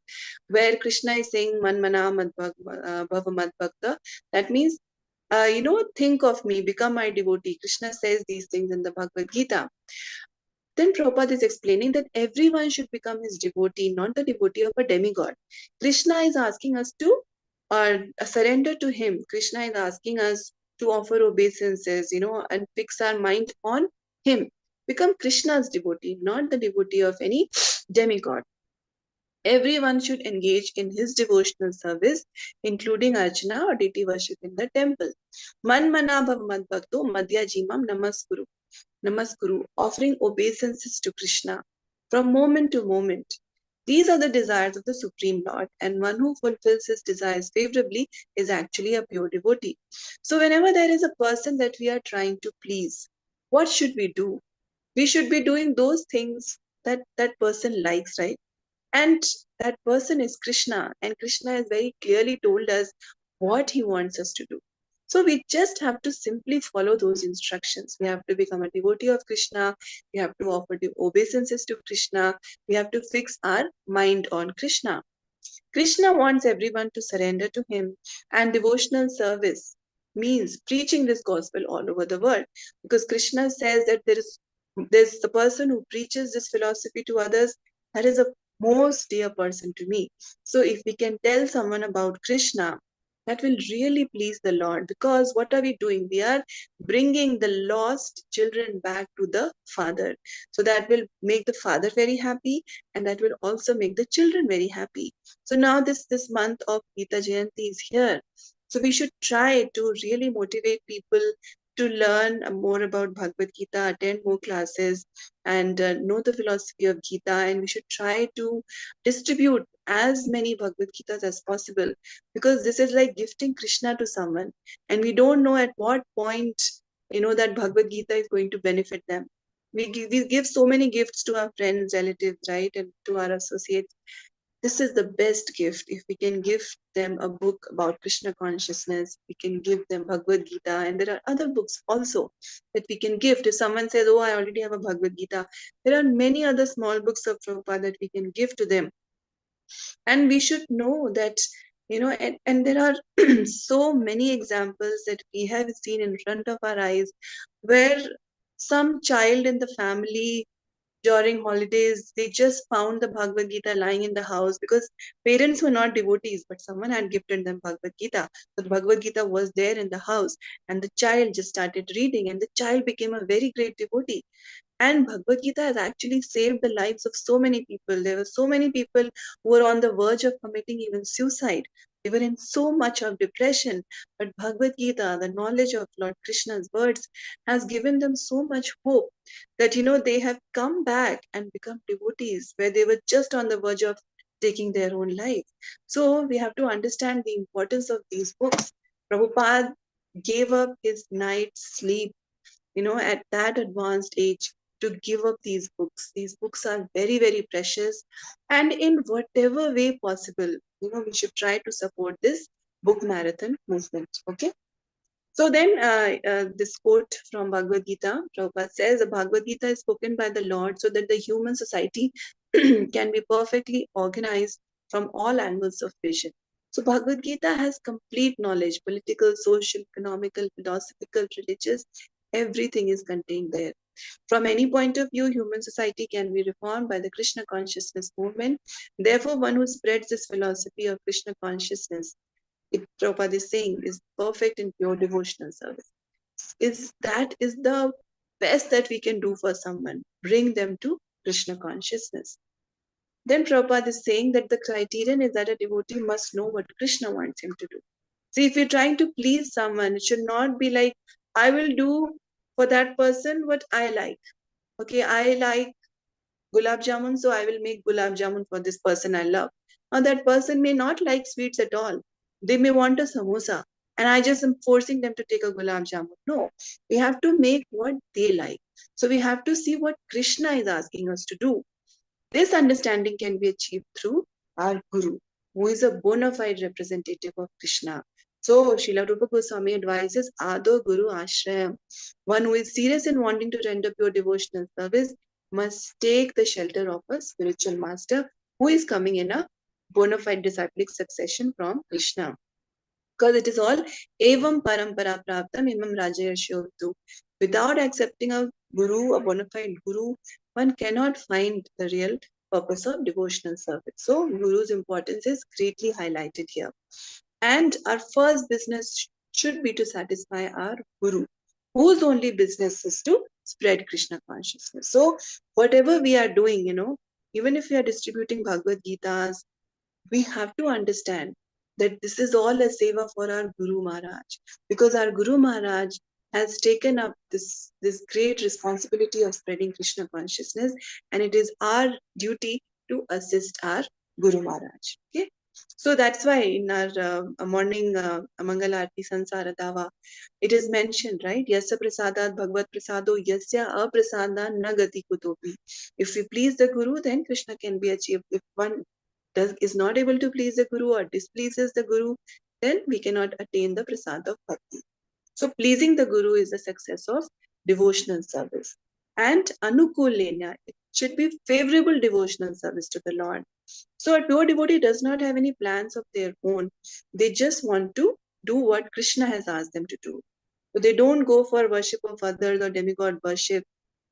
B: where Krishna is saying, Man mana mad bhava mad bhakta. That means, think of me, become my devotee. Krishna says these things in the Bhagavad Gita. Then Prabhupada is explaining that everyone should become his devotee, not the devotee of a demigod. Krishna is asking us to surrender to him. Krishna is asking us to offer obeisances, and fix our mind on him. Become Krishna's devotee, not the devotee of any demigod. Everyone should engage in his devotional service, including archana or deity worship in the temple. Man mana bhav mad bhakto madhya jimam namaskuru. Namaskuru, offering obeisances to Krishna from moment to moment. These are the desires of the Supreme Lord, and one who fulfills his desires favorably is actually a pure devotee. So, whenever there is a person that we are trying to please, what should we do? We should be doing those things that that person likes, right? And that person is Krishna, and Krishna has very clearly told us what he wants us to do. So we just have to simply follow those instructions. We have to become a devotee of Krishna. We have to offer obeisances to Krishna. We have to fix our mind on Krishna. Krishna wants everyone to surrender to him, and devotional service means preaching this gospel all over the world, because Krishna says that there's the person who preaches this philosophy to others, that is a most dear person to me. So if we can tell someone about Krishna, that will really please the Lord, because what are we doing? We are bringing the lost children back to the Father. So that will make the Father very happy, and that will also make the children very happy. So now this month of Gita Jayanti is here. So we should try to really motivate people to learn more about Bhagavad Gita, attend more classes, and know the philosophy of Gita. And we should try to distribute as many Bhagavad Gitas as possible, because this is like gifting Krishna to someone, and we don't know at what point that Bhagavad Gita is going to benefit them. We give so many gifts to our friends, relatives, right, and to our associates. This is the best gift. If we can give them a book about Krishna consciousness, we can give them Bhagavad Gita, and there are other books also that we can gift. If someone says, oh, I already have a Bhagavad Gita, there are many other small books of Prabhupada that we can give to them. And we should know that, and there are so many examples that we have seen in front of our eyes, where some child in the family during holidays, they just found the Bhagavad Gita lying in the house, because parents were not devotees, but someone had gifted them Bhagavad Gita. So the Bhagavad Gita was there in the house, and the child just started reading, and the child became a very great devotee. And Bhagavad Gita has actually saved the lives of so many people. There were so many people who were on the verge of committing even suicide. They were in so much of depression. But Bhagavad Gita, the knowledge of Lord Krishna's words, has given them so much hope that, they have come back and become devotees where they were just on the verge of taking their own life. So we have to understand the importance of these books. Prabhupada gave up his night's sleep, at that advanced age, to give up these books. These books are very, very precious. And in whatever way possible, we should try to support this book marathon movement. Okay. So then this quote from Bhagavad Gita, Prabhupada says, the Bhagavad Gita is spoken by the Lord so that the human society can be perfectly organized from all angles of vision. So Bhagavad Gita has complete knowledge, political, social, economical, philosophical, religious, everything is contained there. From any point of view, human society can be reformed by the Krishna consciousness movement. Therefore, one who spreads this philosophy of Krishna consciousness, Prabhupada is saying, is perfect in pure devotional service. That is the best that we can do for someone, bring them to Krishna consciousness. Then Prabhupada is saying that the criterion is that a devotee must know what Krishna wants him to do. See, if you're trying to please someone, it should not be like, I will do for that person what I like. Okay, I like gulab jamun, so I will make gulab jamun for this person I love. Now that person may not like sweets at all. They may want a samosa, and I just am forcing them to take a gulab jamun. No, we have to make what they like. So we have to see what Krishna is asking us to do. This understanding can be achieved through our Guru, who is a bona fide representative of Krishna. So, Srila Rupa Goswami advises Ado Guru Ashrayam. One who is serious in wanting to render pure devotional service must take the shelter of a spiritual master who is coming in a bona fide disciplic succession from Krishna. Because it is all evam parampara praptam imam rajayashyavtu. Without accepting a guru, a bona fide guru, one cannot find the real purpose of devotional service. So, guru's importance is greatly highlighted here. And our first business should be to satisfy our guru, whose only business is to spread Krishna consciousness. So, whatever we are doing, even if we are distributing Bhagavad Gitas, we have to understand that this is all a seva for our Guru Maharaj, because our Guru Maharaj has taken up this great responsibility of spreading Krishna consciousness, and it is our duty to assist our Guru Maharaj. Okay, so that's why in our morning Mangala Arti Sansara Dava, it is mentioned, right? Yasya prasadat bhagavad prasado yasya aprasada nagati kutopi. If we please the Guru, then Krishna can be achieved. If one is not able to please the Guru or displeases the Guru, then we cannot attain the prasad of bhakti. So pleasing the Guru is the success of devotional service. And anukulena, it should be favorable devotional service to the Lord. So a pure devotee does not have any plans of their own. They just want to do what Krishna has asked them to do. So they don't go for worship of others or demigod worship.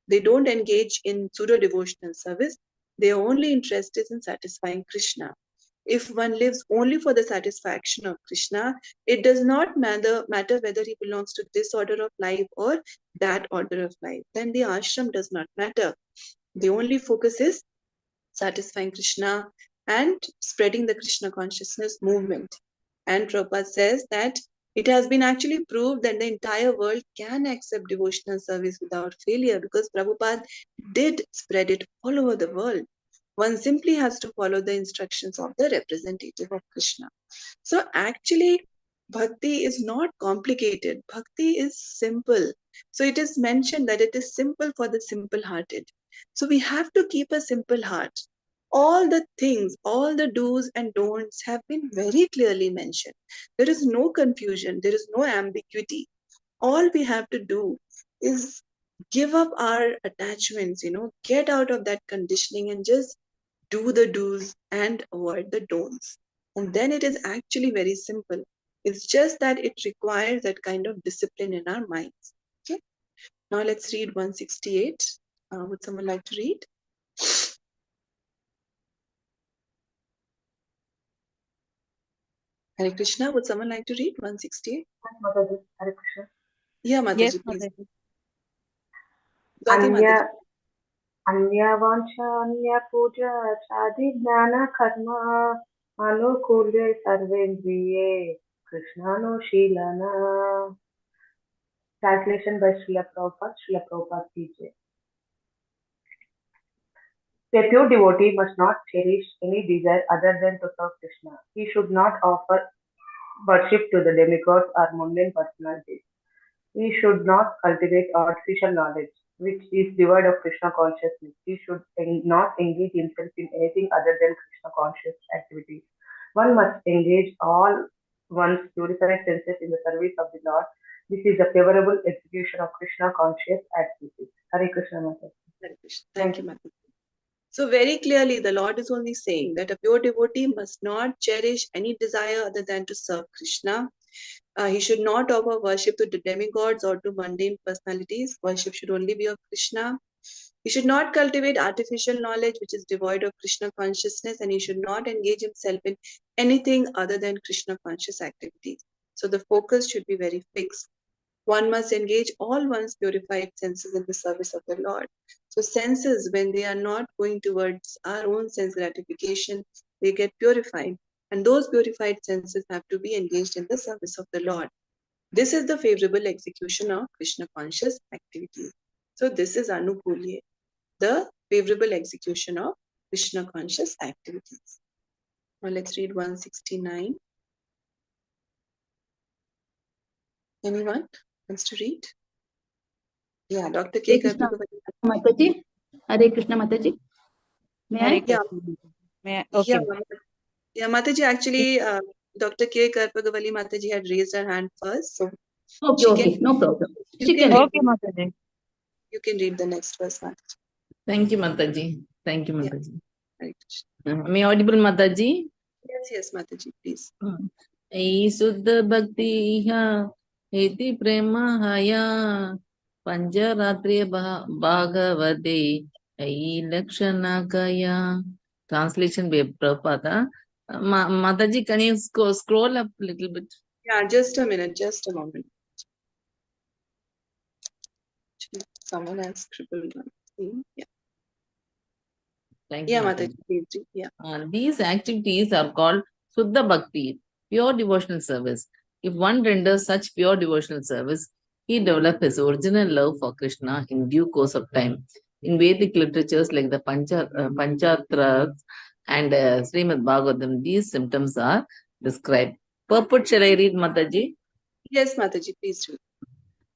B: They don't engage in pseudo-devotional service. They are only interested in satisfying Krishna. If one lives only for the satisfaction of Krishna, it does not matter whether he belongs to this order of life or that order of life. Then the ashram does not matter. The only focus is satisfying Krishna and spreading the Krishna consciousness movement. And Prabhupada says that it has been actually proved that the entire world can accept devotional service without failure, because Prabhupada did spread it all over the world. One simply has to follow the instructions of the representative of Krishna. So actually, bhakti is not complicated. Bhakti is simple. So it is mentioned that it is simple for the simple-hearted. So we have to keep a simple heart. All the things, all the do's and don'ts have been very clearly mentioned. There is no confusion. There is no ambiguity. All we have to do is give up our attachments, get out of that conditioning and just do the do's and avoid the don'ts. And then it is actually very simple. It's just that it requires that kind of discipline in our minds. Okay. Now let's read 168. Would someone like to read? Hare Krishna. Would someone like to read 168?
C: Mataji, Hare Krishna.
B: Yeah, Mataji,
F: Yes,
B: please.
F: Mataji.
B: Swati Mataji.
C: Anya vansha anya puja chadi jnana karma anukulye sarvendriye Krishnano shilana. Translation by Srila Prabhupada ki jai. A pure devotee must not cherish any desire other than to serve Krishna. He should not offer worship to the demigods or mundane personalities. He should not cultivate artificial knowledge, which is devoid of Krishna consciousness. He should not engage himself in anything other than Krishna conscious activities. One must engage all one's purified senses in the service of the Lord. This is a favorable execution of Krishna conscious activities. Hare Krishna Mataji.
B: Hare Krishna. Thank you, Mataji. So very clearly, the Lord is only saying that a pure devotee must not cherish any desire other than to serve Krishna. He should not offer worship to the demigods or to mundane personalities. Worship should only be of Krishna. He should not cultivate artificial knowledge which is devoid of Krishna consciousness, and he should not engage himself in anything other than Krishna conscious activities. So the focus should be very fixed. One must engage all one's purified senses in the service of the Lord. So senses, when they are not going towards our own sense gratification, they get purified. And those purified senses have to be engaged in the service of the Lord. This is the favorable execution of Krishna conscious activities. So this is Anukulya, the favorable execution of Krishna conscious activities. Now let's read 169. Anyone wants to read? Yeah, Dr. K.
H: Krishna
B: Karpagavali.
H: Mataji. Hare Krishna Mataji. May
F: Hare
H: I?
B: Yeah.
F: Krishna. Okay.
B: Yeah, Mataji, actually, Dr. K. Karpagavali Mataji had raised her hand first, so
H: Okay,
B: she
H: okay,
B: can,
H: no problem.
B: you
H: She
B: can
H: can
B: read.
F: Okay, Mataji.
B: You can read the next verse, Mataji.
D: Thank you, Mataji. Thank you,
B: Yeah.
D: Mataji.
B: Right.
D: Am I audible, Mataji?
B: Yes, Mataji, please.
D: Ei Suddha Bhakti ha iti prema haya Pancharatri Bhagavate Ei Lakshana Kaya. Translation by Prabhupada. Mataji, can you scroll up a little bit?
B: Yeah, just a minute, just a moment. Someone has scribbled on the screen. Yeah.
D: Thank
B: Yeah,
D: you,
B: Mataji, please read. Yeah.
D: These activities are called Suddha Bhakti, pure devotional service. If one renders such pure devotional service, he develops his original love for Krishna in due course of time. In Vedic literatures like the Panchatras and Srimad Bhagavatam, these symptoms are described. Purport, shall I read, Mataji?
B: Yes, Mataji, please read.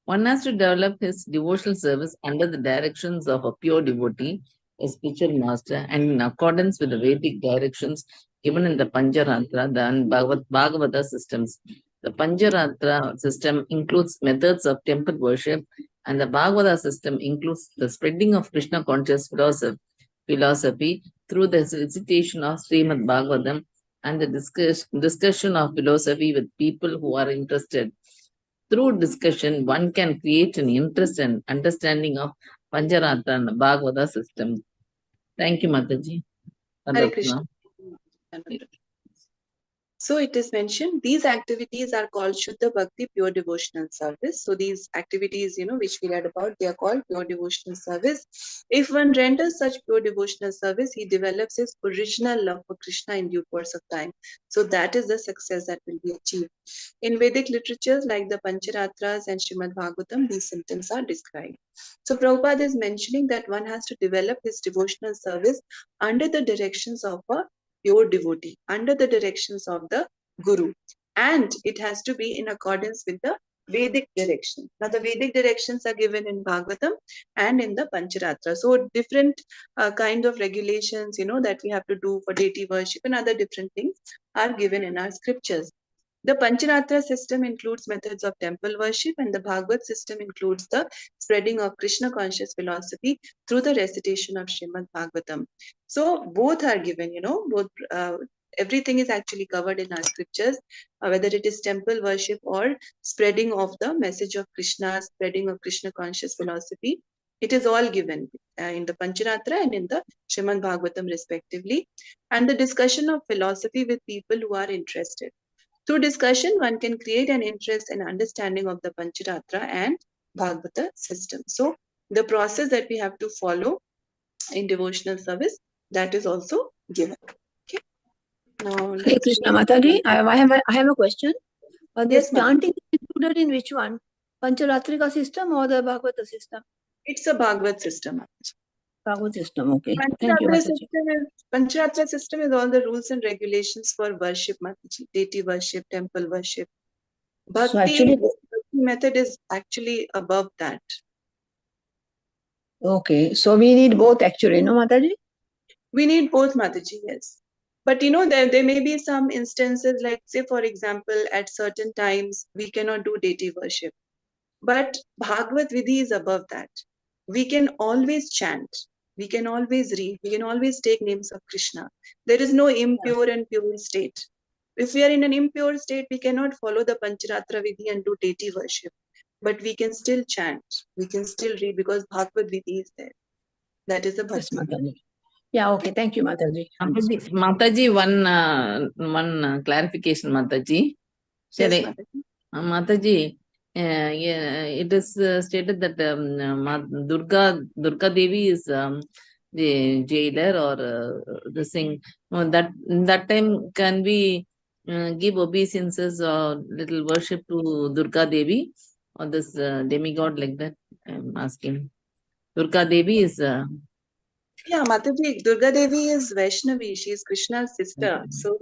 D: One has to develop his devotional service under the directions of a pure devotee, a spiritual master, and in accordance with the Vedic directions given in the Pancharatra and Bhagavata systems. The Pancharatra system includes methods of temple worship, and the Bhagavata system includes the spreading of Krishna conscious philosophy through the recitation of Srimad Bhagavatam and the discussion of philosophy with people who are interested. Through discussion, one can create an interest and understanding of Pancharatra and Bhagavata system. Thank you, Mataji.
B: Hare Krishna. So it is mentioned, these activities are called Shuddha Bhakti, pure devotional service. So these activities, which we read about, they are called pure devotional service. If one renders such pure devotional service, he develops his original love for Krishna in due course of time. So that is the success that will be achieved. In Vedic literatures like the Pancharatras and Srimad Bhagavatam, these symptoms are described. So Prabhupada is mentioning that one has to develop his devotional service under the directions of a pure devotee, under the directions of the Guru. And it has to be in accordance with the Vedic direction. Now, the Vedic directions are given in Bhagavatam and in the Pancharatra. So, different kind of regulations, that we have to do for deity worship and other different things are given in our scriptures. The Pancharatra system includes methods of temple worship, and the Bhagavad system includes the spreading of Krishna conscious philosophy through the recitation of Srimad Bhagavatam. So both are given, both everything is actually covered in our scriptures, whether it is temple worship or spreading of the message of Krishna, spreading of Krishna conscious philosophy. It is all given in the Pancharatra and in the Srimad Bhagavatam respectively. And the discussion of philosophy with people who are interested. Through discussion, one can create an interest and understanding of the Pancharatra and Bhagavata system. So the process that we have to follow in devotional service, that is also given. Okay. Now,
I: Hare Krishna Mataji, I have a question. This
B: Yes, ma'am.
I: chanting is included in which one? Pancharatrika system or the Bhagavata system?
B: It's a Bhagavad system.
I: Bhagavad system, okay. Thank you, Mataji.
B: Pancharatra system is all the rules and regulations for worship, Mataji, deity worship, temple worship. Bhakti,
I: actually,
B: method is actually above that.
I: okay, so we need both actually, no Mataji?
B: We need both, Mataji, yes. But there may be some instances, like say for example, at certain times we cannot do deity worship. But Bhagavad Vidhi is above that. We can always chant, we can always read, we can always take names of Krishna. There is no impure and pure state. If we are in an impure state, we cannot follow the Pancharatra Vidhi and do deity worship. But we can still chant, we can still read, because Bhagavad Vidhi is there. That is the
I: Yes,
B: Bhakti.
I: Mataji. Yeah, okay. Thank you, Mataji.
D: Mataji, one clarification, Mataji.
B: Yes,
D: Shall
B: Mataji.
D: Mataji, it is stated that Durga Devi is the jailer or the thing. That time can we give obeisances or little worship to Durga Devi or this demigod like that? I'm asking. Durga Devi is.
B: Yeah, Mataji, Durga Devi is Vaishnavi. She is Krishna's sister. So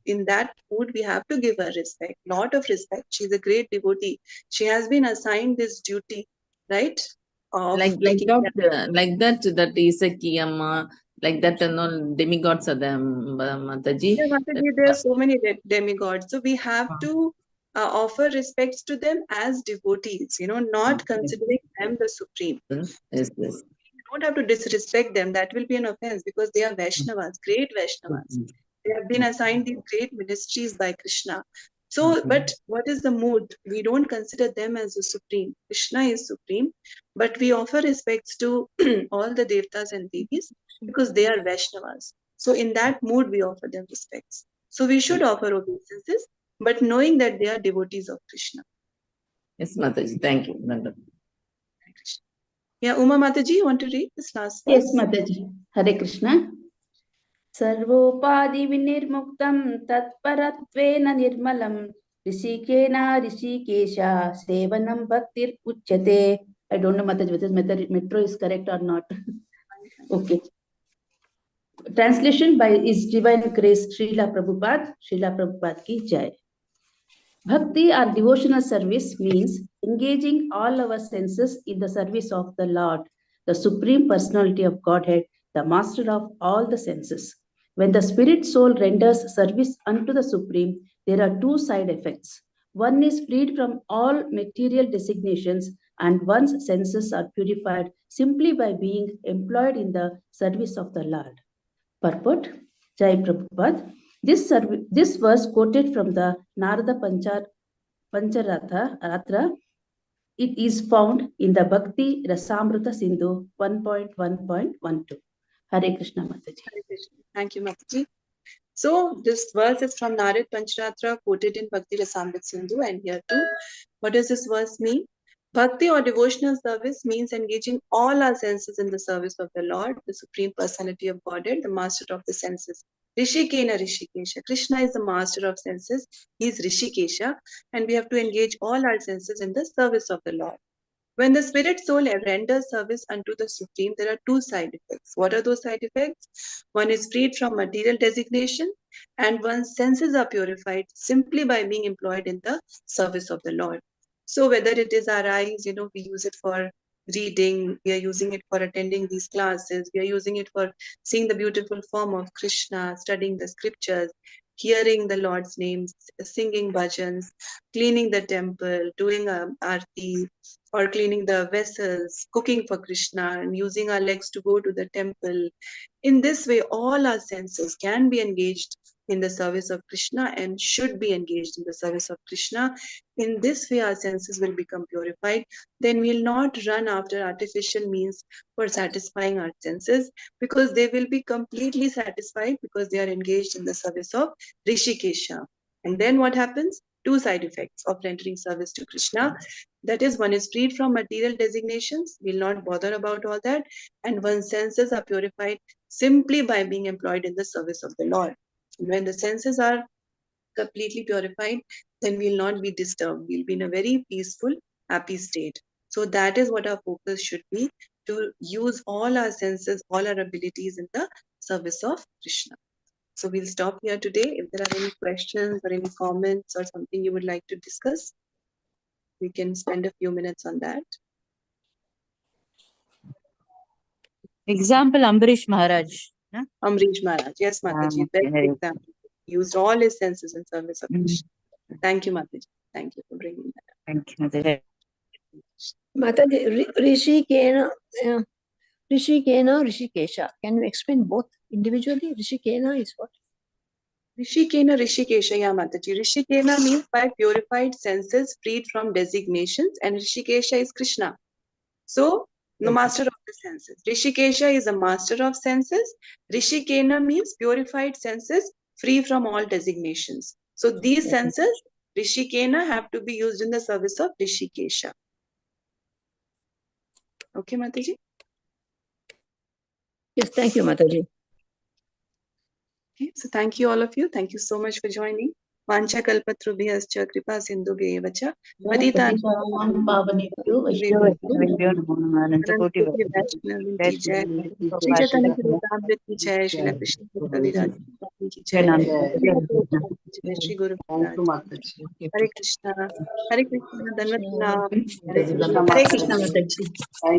B: in that mood, we have to give her respect, lot of respect. She's a great devotee. She has been assigned this duty, right? Of
D: like
B: taking care.
D: that Isaki Amma, like that and all demigods are there, Mataji.
B: Yeah, Mataji, there are so many demigods. So we have to offer respects to them as devotees, not considering them the supreme.
D: Yes, yes.
B: You don't have to disrespect them. That will be an offense, because they are Vaishnavas, great Vaishnavas. They have been assigned these great ministries by Krishna. So, but what is the mood? We don't consider them as the supreme. Krishna is supreme, but we offer respects to all the devtas and devis because they are Vaishnavas. So, in that mood, we offer them respects. So, we should offer obeisances, but knowing that they are devotees of Krishna.
D: Yes, Mataji. Thank you.
B: Yeah, Uma Mataji, you want to read this last verse?
H: Yes, Mataji. Hare Krishna. सर्वोपाधि विनिर्मुक्तं तत्परत्वेन निर्मलं ऋषिकेन Rishikesh सेवनं भक्तिर्उच्यते. I don't know, Mataji, whether metro is correct or not. Okay. Translation by His Divine Grace Srila Prabhupada ki jai. Bhakti or devotional service means engaging all our senses in the service of the Lord, the Supreme Personality of Godhead, the Master of all the senses. When the spirit soul renders service unto the Supreme, there are two side effects. One is freed from all material designations, and one's senses are purified simply by being employed in the service of the Lord. Purport, Jai Prabhupada. This verse quoted from the Narada Pancharatra. It is found in the Bhakti Rasamrita Sindhu 1.1.12. Hare Krishna, Mataji.
B: Hare Krishna. Thank you, Mataji. So this verse is from Narad Pancharatra, quoted in Bhakti Rasamrita Sindhu, and here too. What does this verse mean? Bhakti or devotional service means engaging all our senses in the service of the Lord, the Supreme Personality of Godhead, the Master of the senses. Rishikena Rishikesha. Krishna is the Master of senses. He is Rishikesha, and we have to engage all our senses in the service of the Lord. When the spirit soul renders service unto the Supreme, there are two side effects. What are those side effects? One is freed from material designation, and one's senses are purified simply by being employed in the service of the Lord. So whether it is our eyes, we use it for reading, we are using it for attending these classes, we are using it for seeing the beautiful form of Krishna, studying the scriptures, hearing the Lord's names, singing bhajans, cleaning the temple, doing aarti, or cleaning the vessels, cooking for Krishna, and using our legs to go to the temple. In this way, all our senses can be engaged in the service of Krishna and should be engaged in the service of Krishna. In this way, our senses will become purified. Then we'll not run after artificial means for satisfying our senses, because they will be completely satisfied because they are engaged in the service of Rishikesha. And then what happens? Two side effects of rendering service to Krishna. That is, one is freed from material designations. We'll not bother about all that. And one's senses are purified simply by being employed in the service of the Lord. When the senses are completely purified, then we'll not be disturbed. We'll be in a very peaceful, happy state. So that is what our focus should be, to use all our senses, all our abilities in the service of Krishna. So we'll stop here today. If there are any questions or any comments or something you would like to discuss, we can spend a few minutes on that.
F: Example, Ambarish Maharaj.
B: Amrish Maharaj. Yes, Mataji. Best example. Used all his senses in service of Krishna. Thank you, Mataji. Thank you for bringing that up.
F: Thank you, Mataji.
I: Mataji, Rishikena, Rishikesha. Can you explain both individually? Rishikena is what?
B: Rishikena, Rishikesha, yeah, Mataji. Rishikena means by purified senses freed from designations, and Rishikesha is Krishna. So, the master of the senses. Rishikesha is a master of senses. Rishikena means purified senses free from all designations. So, these senses, Rishikena, have to be used in the service of Rishikesha. Okay, Mataji?
I: Yes, thank you, Mataji.
B: Okay, so thank you all of you. Thank you so much for joining. Vancha kalpatrubhyascha kripa sindhubhyeva patitan
H: पावनेभ्यो
F: Vaishnaveभ्यो नमो नमः अनंतकोटि
B: की जय श्री चैतन्य चरितामृत की जय श्री कृष्ण कविराज की जय जय श्री गुरु महाराज हरे कृष्णा धन्यवाद
I: Hare Krishna, Mataji.